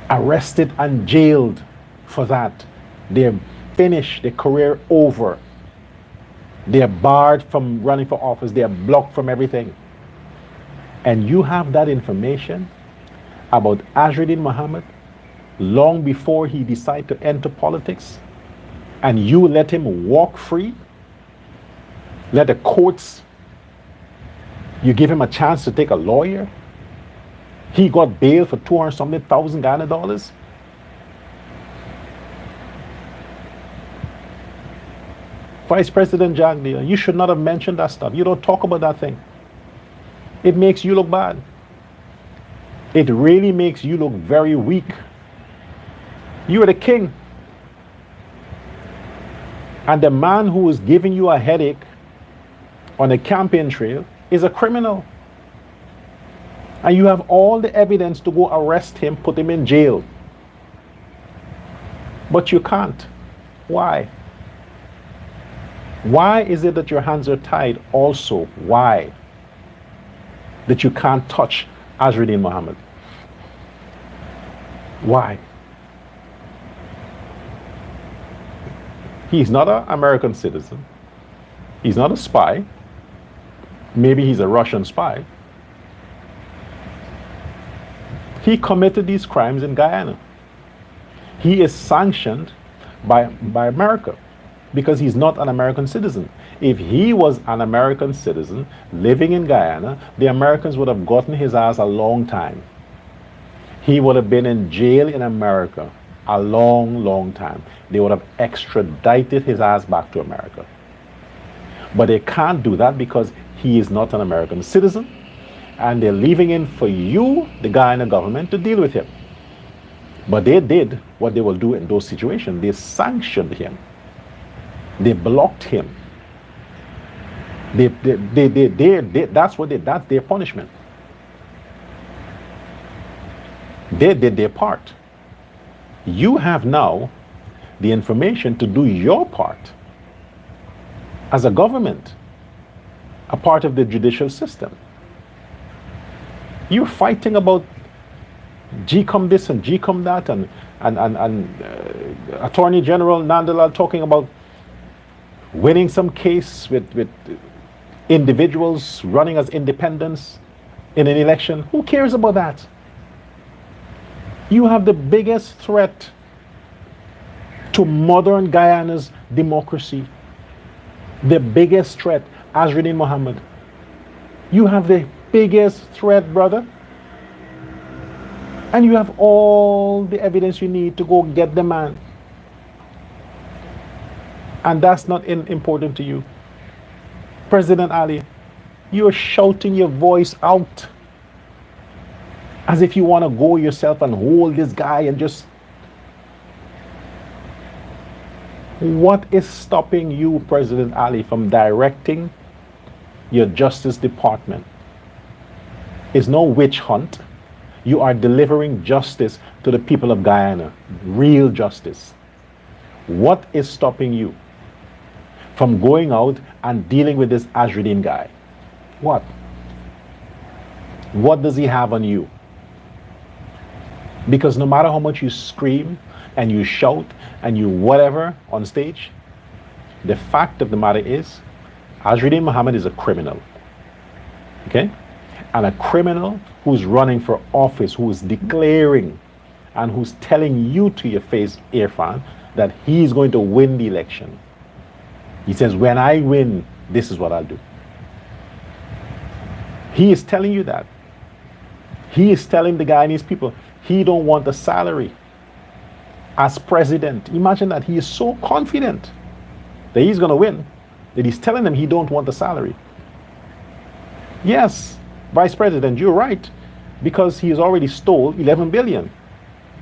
arrested and jailed for that. They're finished, their career over. They're barred from running for office, they're blocked from everything. And you have that information about Azriddin Muhammad long before he decided to enter politics, and you let him walk free? Let the courts, you give him a chance to take a lawyer? He got bail for 200-something thousand Ghana dollars. Vice President Jagdeo, you should not have mentioned that stuff. You don't talk about that thing. It makes you look bad. It really makes you look very weak. You are the king. And the man who is giving you a headache on the campaign trail is a criminal. And you have all the evidence to go arrest him, put him in jail. But you can't. Why? Why is it that your hands are tied also? Why? That you can't touch Azriddin Muhammad? Why? He's not an American citizen. He's not a spy. Maybe he's a Russian spy. He committed these crimes in Guyana. He is sanctioned by America because he's not an American citizen. If he was an American citizen living in Guyana, the Americans would have gotten his ass a long time. He would have been in jail in America a long time. They would have extradited his ass back to America. But they can't do that because he is not an American citizen, and they're leaving it for you, the Guyana government, to deal with him. But they did what they will do in those situations. They sanctioned him. They blocked him. That's their punishment. They did their part. You have now the information to do your part as a government, a part of the judicial system. You're fighting about GECOM this and GECOM that, and Attorney General Nandalal talking about winning some case with individuals running as independents in an election. Who cares about that? You have the biggest threat to modern Guyana's democracy. The biggest threat, Azriddin Muhammad. You have the biggest threat, brother. And you have all the evidence you need to go get the man. And that's not important to you. President Ali, you're shouting your voice out as if you want to go yourself and hold this guy and just... What is stopping you, President Ali, from directing your Justice Department? It's no witch hunt. You are delivering justice to the people of Guyana, real justice. What is stopping you from going out and dealing with this Azriddin guy? What? What does he have on you? Because no matter how much you scream and you shout and you whatever on stage, the fact of the matter is, Azriddin Muhammad is a criminal. Okay? And a criminal who's running for office, who is declaring and who's telling you to your face, Irfan, that he's going to win the election. He says, when I win, this is what I'll do. He is telling you that. He is telling the Guyanese people he don't want a salary as president. Imagine that. He is so confident that he's going to win that he's telling them he don't want a salary. Yes, Vice President, you're right, because he's already stole 11 billion.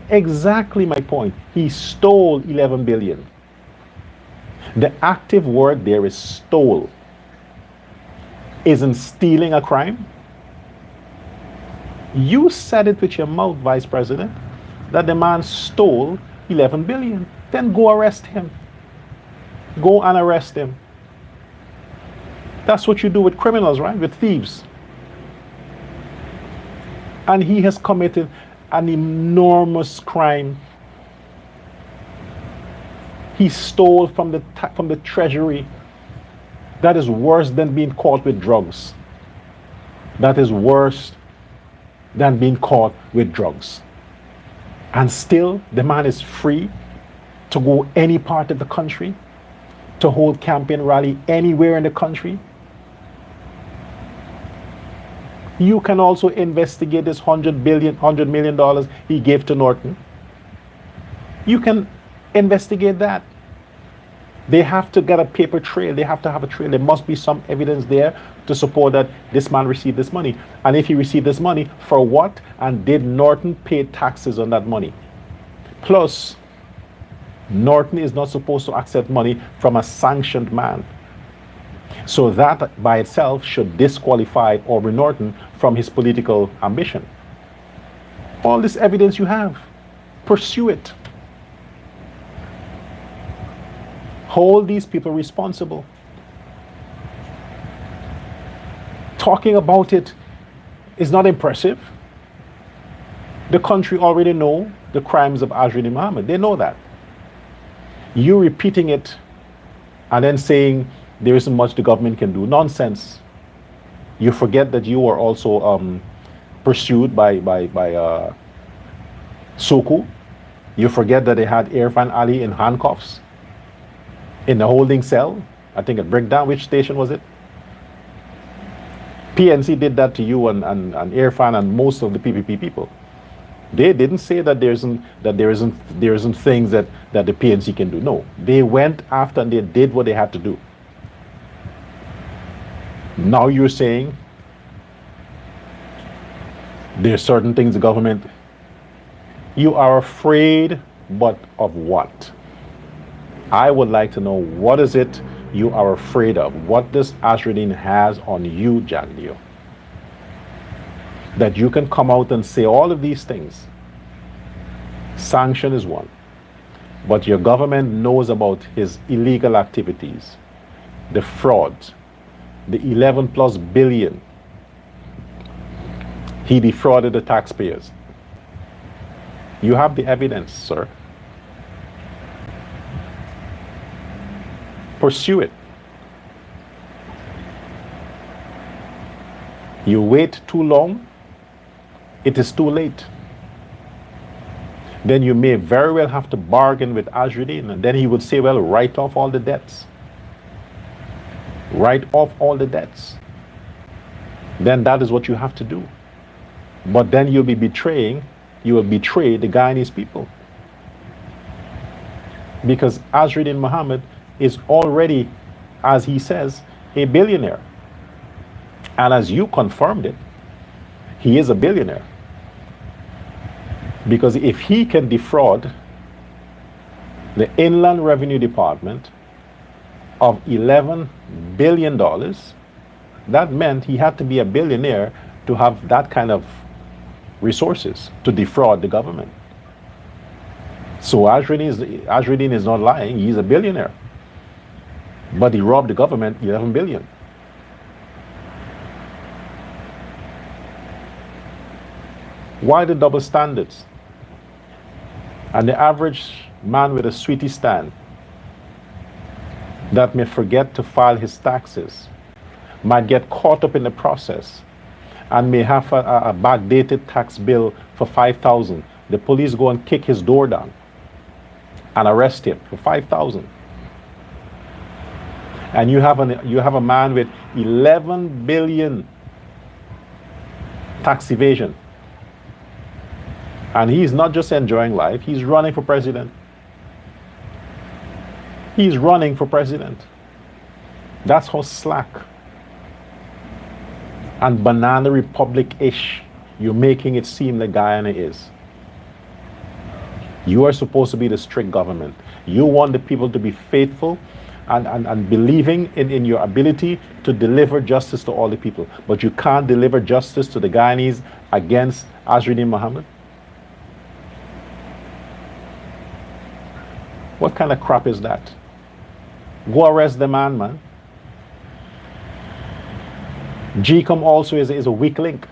Exactly my point. He stole 11 billion. The active word there is stole. Isn't stealing a crime? You said it with your mouth, Vice President, that the man stole 11 billion. Then go arrest him. Go and arrest him. That's what you do with criminals, right? With thieves. And he has committed an enormous crime. He stole from the treasury. That is worse than being caught with drugs. That is worse than being caught with drugs. And still, the man is free to go any part of the country, to hold campaign rally anywhere in the country. You can also investigate this $100 million he gave to Norton. You can investigate that. They have to get a paper trail. They have to have a trail. There must be some evidence there to support that this man received this money. And if he received this money, for what? And did Norton pay taxes on that money? Plus, Norton is not supposed to accept money from a sanctioned man. So that by itself should disqualify Aubrey Norton from his political ambition. All this evidence you have, pursue it. Hold these people responsible. Talking about it is not impressive. The country already know the crimes of Azrin Mohammed. They know that. You repeating it and then saying there isn't much the government can do. Nonsense. You forget that you were also pursued by Soko. You forget that they had Irfan Ali in handcuffs in the holding cell. I think at Breakdown. Which station was it? PNC did that to you and Irfan and most of the PPP people. They didn't say that there isn't things that the PNC can do. No, they went after and they did what they had to do. Now you're saying there's certain things the government. You are afraid, but of what? I would like to know, what is it you are afraid of? What does Azrin has on you, Jandio? That you can come out and say all of these things. Sanction is one. But your government knows about his illegal activities, the fraud, the 11 plus billion. He defrauded the taxpayers. You have the evidence, sir. Pursue it. You wait too long, it is too late. Then you may very well have to bargain with Azrin, and then he would say, well, write off all the debts. Write off all the debts. Then that is what you have to do. But then you will betray the Guyanese people. Because Azrin Mohammed is already, as he says, a billionaire. And as you confirmed it, he is a billionaire. Because if he can defraud the Inland Revenue Department of $11 billion, that meant he had to be a billionaire to have that kind of resources to defraud the government. So Azrin is not lying, he's a billionaire. But he robbed the government 11 billion. Why the double standards? And the average man with a sweetie stand that may forget to file his taxes might get caught up in the process and may have a backdated tax bill for 5,000. The police go and kick his door down and arrest him for 5,000. And you have a man with 11 billion tax evasion. And he's not just enjoying life, he's running for president. He's running for president. That's how slack and Banana Republic-ish you're making it seem like Guyana is. You are supposed to be the strict government. You want the people to be faithful and believing in your ability to deliver justice to all the people. But you can't deliver justice to the Guyanese against Azriddin Mohammed? What kind of crap is that? Go arrest the man. GECOM also is a weak link.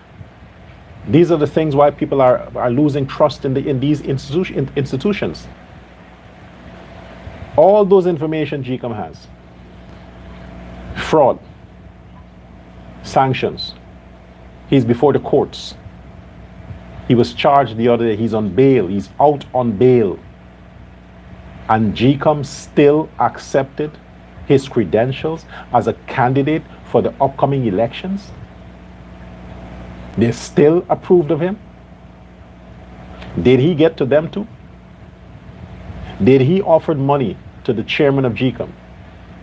These are the things why people are losing trust in these institutions. All those information GECOM has. Fraud. Sanctions. He's before the courts. He was charged the other day. He's on bail. He's out on bail. And GECOM still accepted his credentials as a candidate for the upcoming elections. They still approved of him. Did he get to them too? Did he offer money to the chairman of GECOM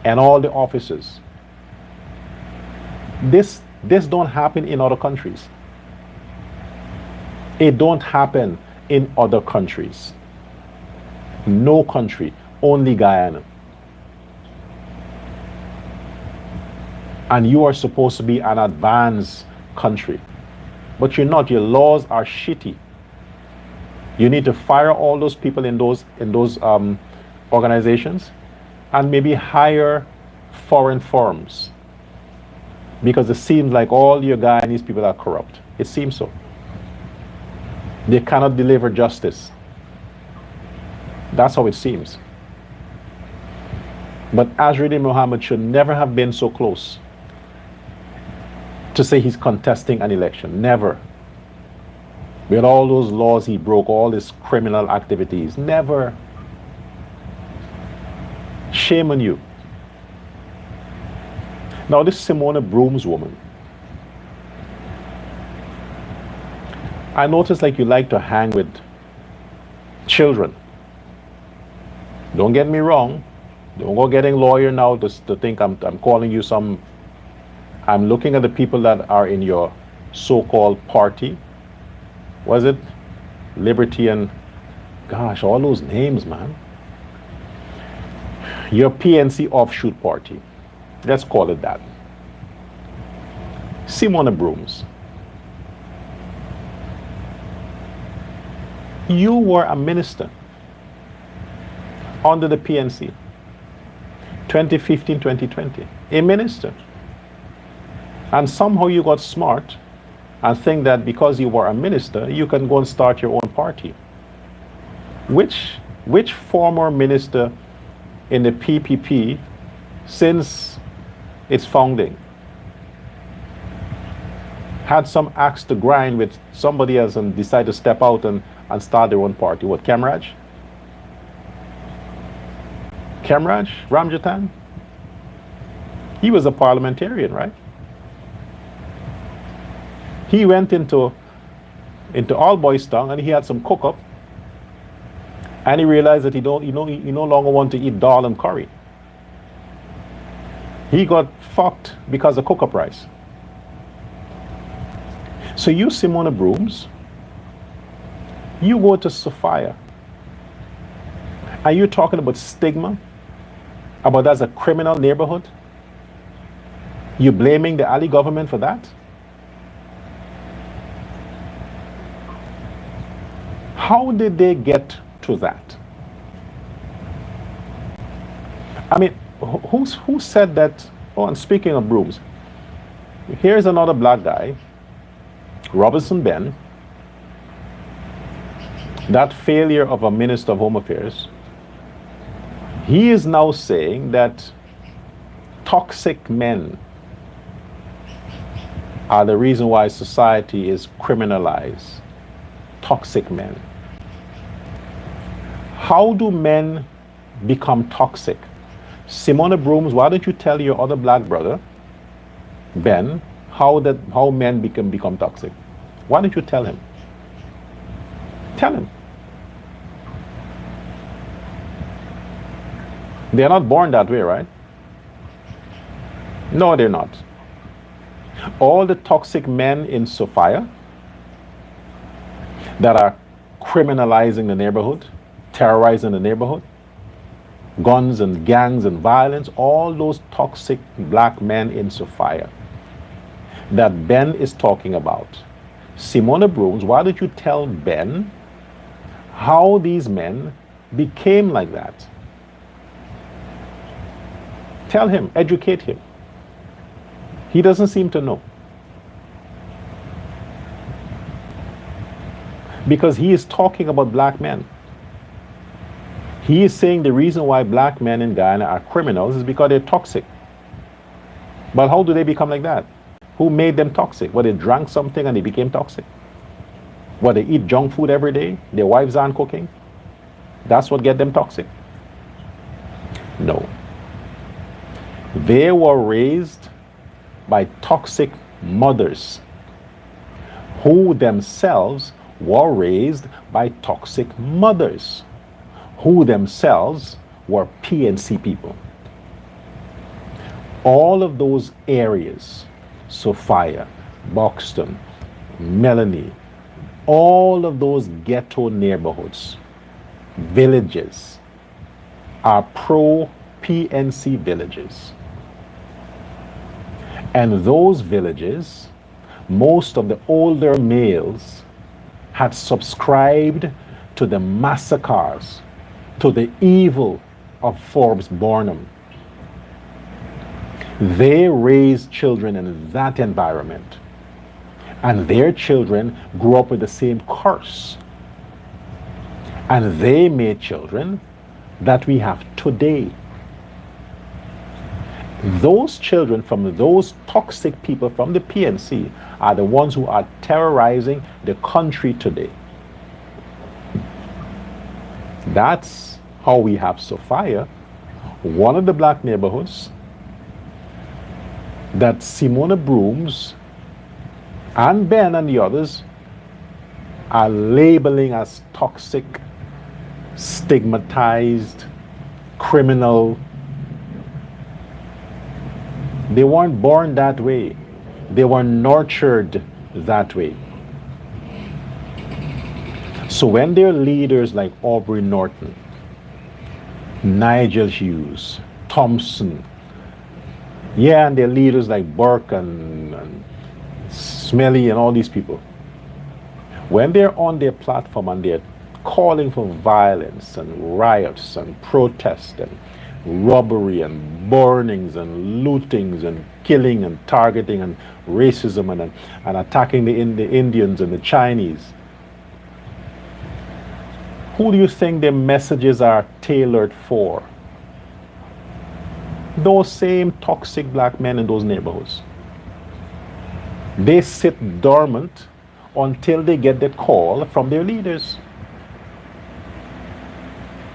and all the officers? This don't happen in other countries. It don't happen in other countries. No country, only Guyana. And you are supposed to be an advanced country. But you're not. Your laws are shitty. You need to fire all those people in those organizations and maybe hire foreign firms. Because it seems like all your Guyanese people are corrupt. It seems so. They cannot deliver justice. That's how it seems. But Azriddin Mohammed should never have been so close to say he's contesting an election. Never. With all those laws he broke, all his criminal activities. Never. Shame on you. Now this Simona Brooms woman. I notice like you like to hang with children. Don't get me wrong. Don't go getting lawyer now to think I'm calling you some. I'm looking at the people that are in your so-called party. Was it Liberty and gosh, all those names, man. Your PNC offshoot party. Let's call it that. Simona Brooms. You were a minister under the PNC. 2015, 2020. A minister. And somehow you got smart and think that because you were a minister, you can go and start your own party. Which former minister in the PPP since its founding had some axe to grind with somebody else and decided to step out and start their own party? What, Kamraj? Kamraj Ramjatan? He was a parliamentarian, right? He went into All Boys Town and he had some cook up, and he realized that he no longer want to eat dal and curry. He got fucked because of cook up rice. So you, Simona Brooms, you go to Sophia. Are you talking about stigma? About that's a criminal neighborhood? You blaming the Ali government for that? How did they get to that? I mean, who said that? Oh, and speaking of Brooms, here's another black guy, Robinson Ben, that failure of a minister of Home Affairs. He is now saying that toxic men are the reason why society is criminalized. Toxic men. How do men become toxic? Simona Brooms, why don't you tell your other black brother, Ben, how men become toxic? Why don't you tell him? Tell him. They're not born that way, right? No, they're not. All the toxic men in Sophia that are criminalizing the neighborhood, terrorizing the neighborhood, guns and gangs and violence, all those toxic black men in Sophia that Ben is talking about. Simona Brooms, why don't you tell Ben how these men became like that? Tell him, educate him. He doesn't seem to know. Because he is talking about black men. He is saying the reason why black men in Guyana are criminals is because they're toxic. But how do they become like that? Who made them toxic? Well, they drank something and they became toxic. Well, they eat junk food every day. Their wives aren't cooking. That's what get them toxic. No. They were raised by toxic mothers who themselves were raised by toxic mothers who themselves were PNC people. All of those areas, Sophia, Buxton, Melanie, all of those ghetto neighborhoods, villages, are pro-PNC villages. And those villages, most of the older males had subscribed to the massacres, to the evil of Forbes Barnum. They raised children in that environment. And their children grew up with the same curse. And they made children that we have today. Those children from those toxic people from the PNC are the ones who are terrorizing the country today. That's how we have Sophia, one of the black neighborhoods that Simona Brooms and Ben and the others are labeling as toxic, stigmatized, criminal. They weren't born that way. They were nurtured that way. So when there are leaders like Aubrey Norton, Nigel Hughes, Thompson, and there are leaders like Burke and Smelly and all these people, when they're on their platform and they're calling for violence and riots and protest and robbery and burnings and lootings and killing and targeting and racism and attacking the Indians and the Chinese, who do you think their messages are tailored for? Those same toxic black men in those neighborhoods. They sit dormant until they get the call from their leaders.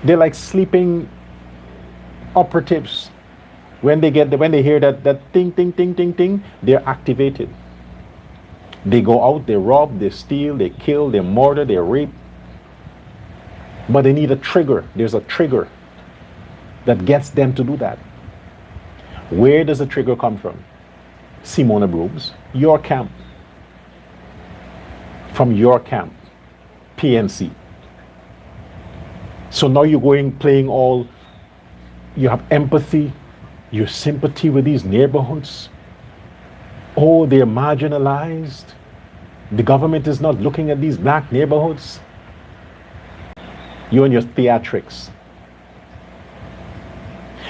They're like sleeping operatives. When they hear that ting ting ting ting ting, they're activated. They go out, they rob, they steal, they kill, they murder, they rape. But they need a trigger. There's a trigger that gets them to do that. Where does the trigger come from? Simona Brooms, your camp. From your camp, PNC. So now you're playing all, you have empathy, your sympathy with these neighborhoods. Oh, they're marginalized. The government is not looking at these black neighborhoods. You and your theatrics.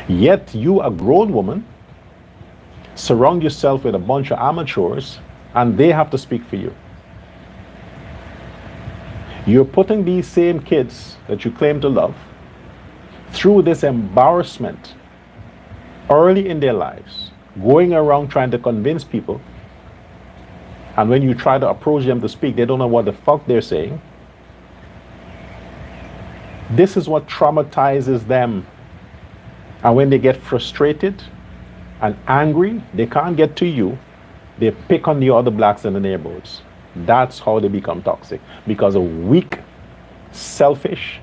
Yet you, a grown woman, surround yourself with a bunch of amateurs and they have to speak for you. You're putting these same kids that you claim to love through this embarrassment early in their lives, going around trying to convince people, and when you try to approach them to speak, they don't know what the fuck they're saying. This is what traumatizes them. And when they get frustrated and angry, they can't get to you. They pick on the other blacks in the neighborhoods. That's how they become toxic. Because of weak, selfish,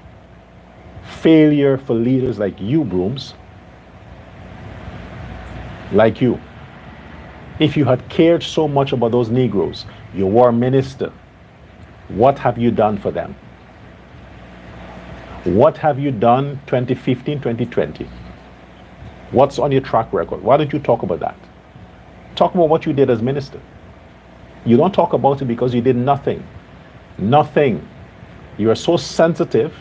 failure for leaders like you, Brooms. Like you. If you had cared so much about those Negroes, you were a minister, what have you done for them? What have you done 2015, 2020? What's on your track record? Why don't you talk about that? Talk about what you did as minister. You don't talk about it because you did nothing. Nothing. You are so sensitive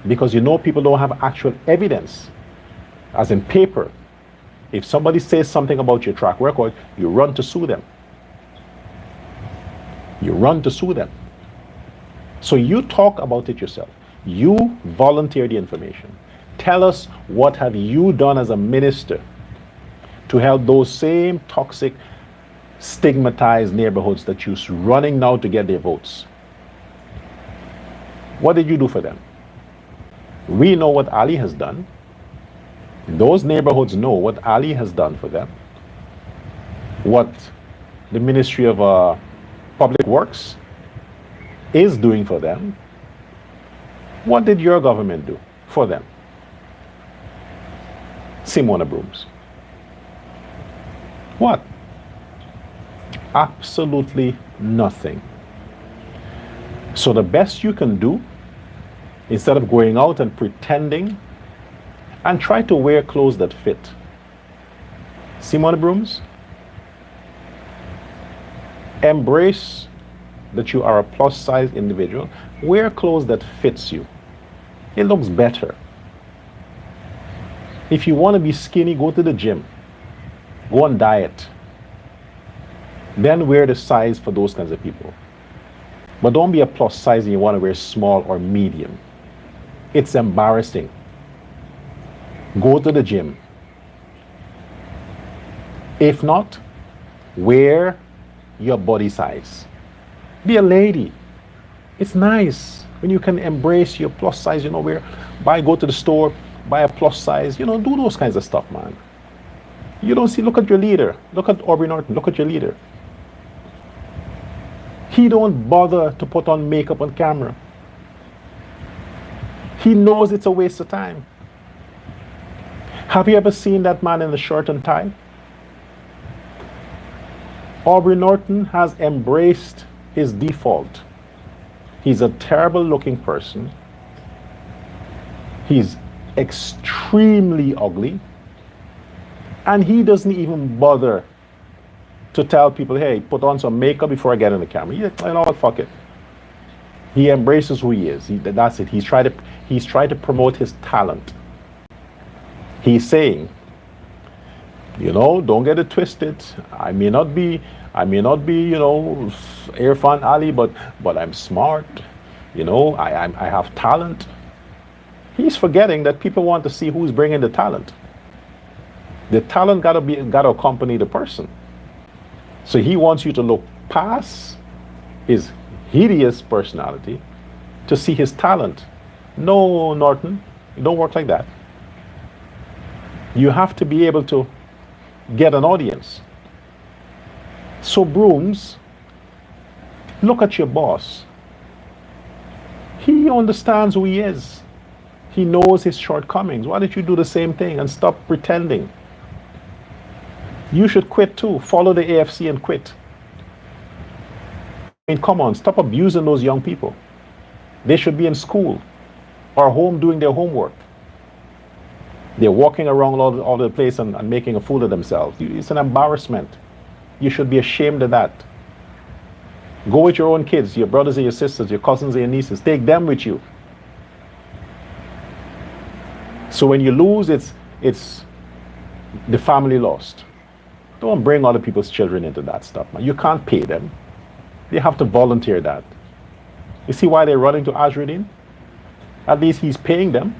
because you know people don't have actual evidence, as in paper. If somebody says something about your track record, you run to sue them. You run to sue them. So you talk about it yourself. You volunteer the information. Tell us, what have you done as a minister to help those same toxic, stigmatized neighborhoods that you're running now to get their votes? What did you do for them? We know what Ali has done. Those neighborhoods know what Ali has done for them. What the Ministry of Public Works is doing for them. What did your government do for them? Simona Brooms. What? Absolutely nothing. So the best you can do, instead of going out and pretending, and try to wear clothes that fit. Simona Brooms, embrace that you are a plus size individual. Wear clothes that fits you. It looks better. If you want to be skinny, go to the gym. Go on diet. Then wear the size for those kinds of people. But don't be a plus size and you want to wear small or medium. It's embarrassing. Go to the gym. If not, wear your body size. Be a lady. It's nice when you can embrace your plus size, you know, go to the store, buy a plus size, you know, do those kinds of stuff, man. You don't see, look at your leader. Look at Aubrey Norton, look at your leader. He don't bother to put on makeup on camera. He knows it's a waste of time. Have you ever seen that man in the shirt and tie? Aubrey Norton has embraced his default. He's a terrible looking person. He's extremely ugly. And he doesn't even bother to tell people, hey, put on some makeup before I get in the camera. You know what, fuck it. He embraces who he is. That's it. He's tried to promote his talent. He's saying, you know, don't get it twisted. I may not be, you know, Irfan Ali, but I'm smart. You know, I have talent. He's forgetting that people want to see who's bringing the talent. The talent got to accompany the person. So he wants you to look past his hideous personality to see his talent. No, Norton, it don't work like that. You have to be able to get an audience. So Brooms, look at your boss. He understands who he is. He knows his shortcomings. Why don't you do the same thing and stop pretending? You should quit too. Follow the AFC and quit. I mean, come on, stop abusing those young people. They should be in school or home doing their homework. They're walking around all over the place and making a fool of themselves. It's an embarrassment. You should be ashamed of that. Go with your own kids, your brothers and your sisters, your cousins and your nieces. Take them with you. So when you lose, it's the family lost. Don't bring other people's children into that stuff, man. You can't pay them. They have to volunteer that. You see why they're running to Azruddin? At least he's paying them.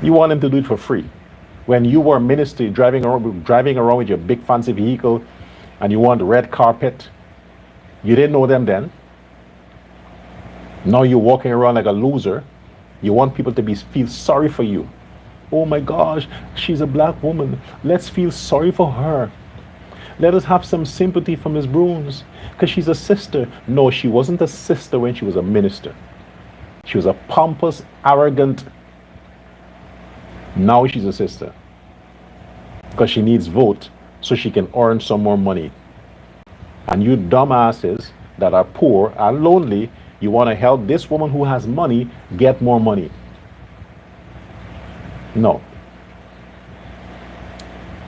You want him to do it for free. When you were a minister driving around with your big fancy vehicle and you want red carpet, you didn't know them then. Now you're walking around like a loser. You want people to feel sorry for you. Oh my gosh, she's a black woman. Let's feel sorry for her. Let us have some sympathy for Ms. Brooms because she's a sister. No, she wasn't a sister when she was a minister. She was a pompous, arrogant. Now she's a sister because she needs vote so she can earn some more money. And you dumbasses that are poor and lonely, you want to help this woman who has money get more money. No.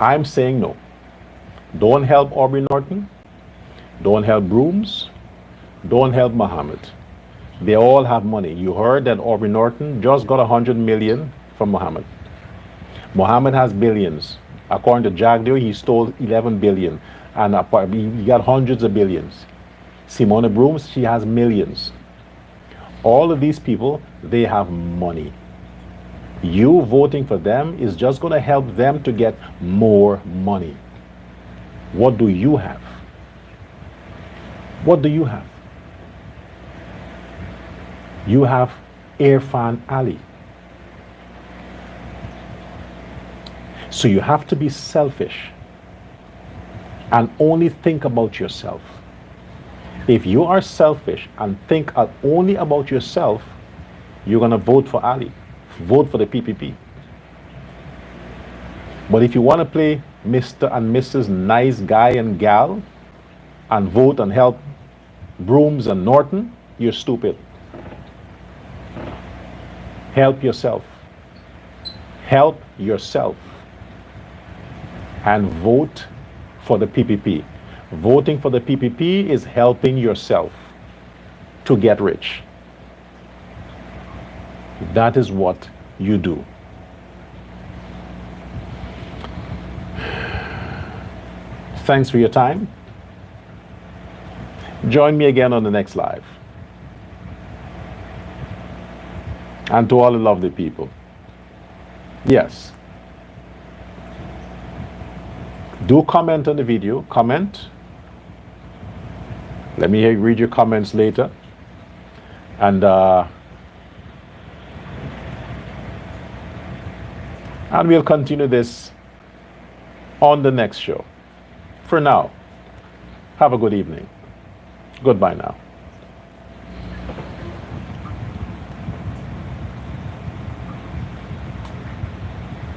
I'm saying no. Don't help Aubrey Norton. Don't help Brooms. Don't help Muhammad. They all have money. You heard that Aubrey Norton just got 100 million from Muhammad. Muhammad has billions. According to Jagdeo, he stole 11 billion. And he got hundreds of billions. Simona Brooms, she has millions. All of these people, they have money. You voting for them is just going to help them to get more money. What do you have? What do you have? You have Irfan Ali. So you have to be selfish and only think about yourself. If you are selfish and think only about yourself, you're going to vote for Ali. Vote for the PPP. But if you want to play Mr. and Mrs. Nice Guy and Gal and vote and help Brooms and Norton, you're stupid. Help yourself. Help yourself. And vote for the PPP. Voting for the PPP is helping yourself to get rich. That is what you do. Thanks for your time. Join me again on the next live. And to all the lovely people, yes, do comment on the video. Comment. Let me read your comments later. And we'll continue this on the next show. For now, have a good evening. Goodbye now.